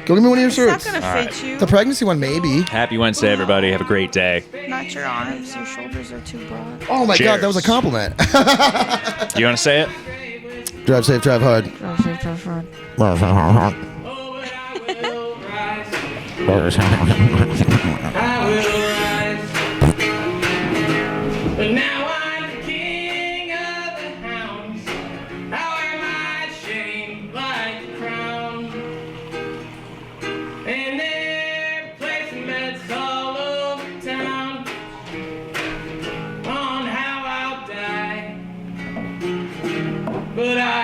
Go give me one of your It's not shirts. gonna All fit right. you. The pregnancy one, maybe. Happy Wednesday, everybody. Have a great day. Not your arms. Your shoulders are too broad. Oh my Cheers. god, that was a compliment. You want to say it? Drive safe, drive hard. But now I'm the king of the hounds. I wear my shame like a crown. And they're placing bets all over town on how I'll die. But I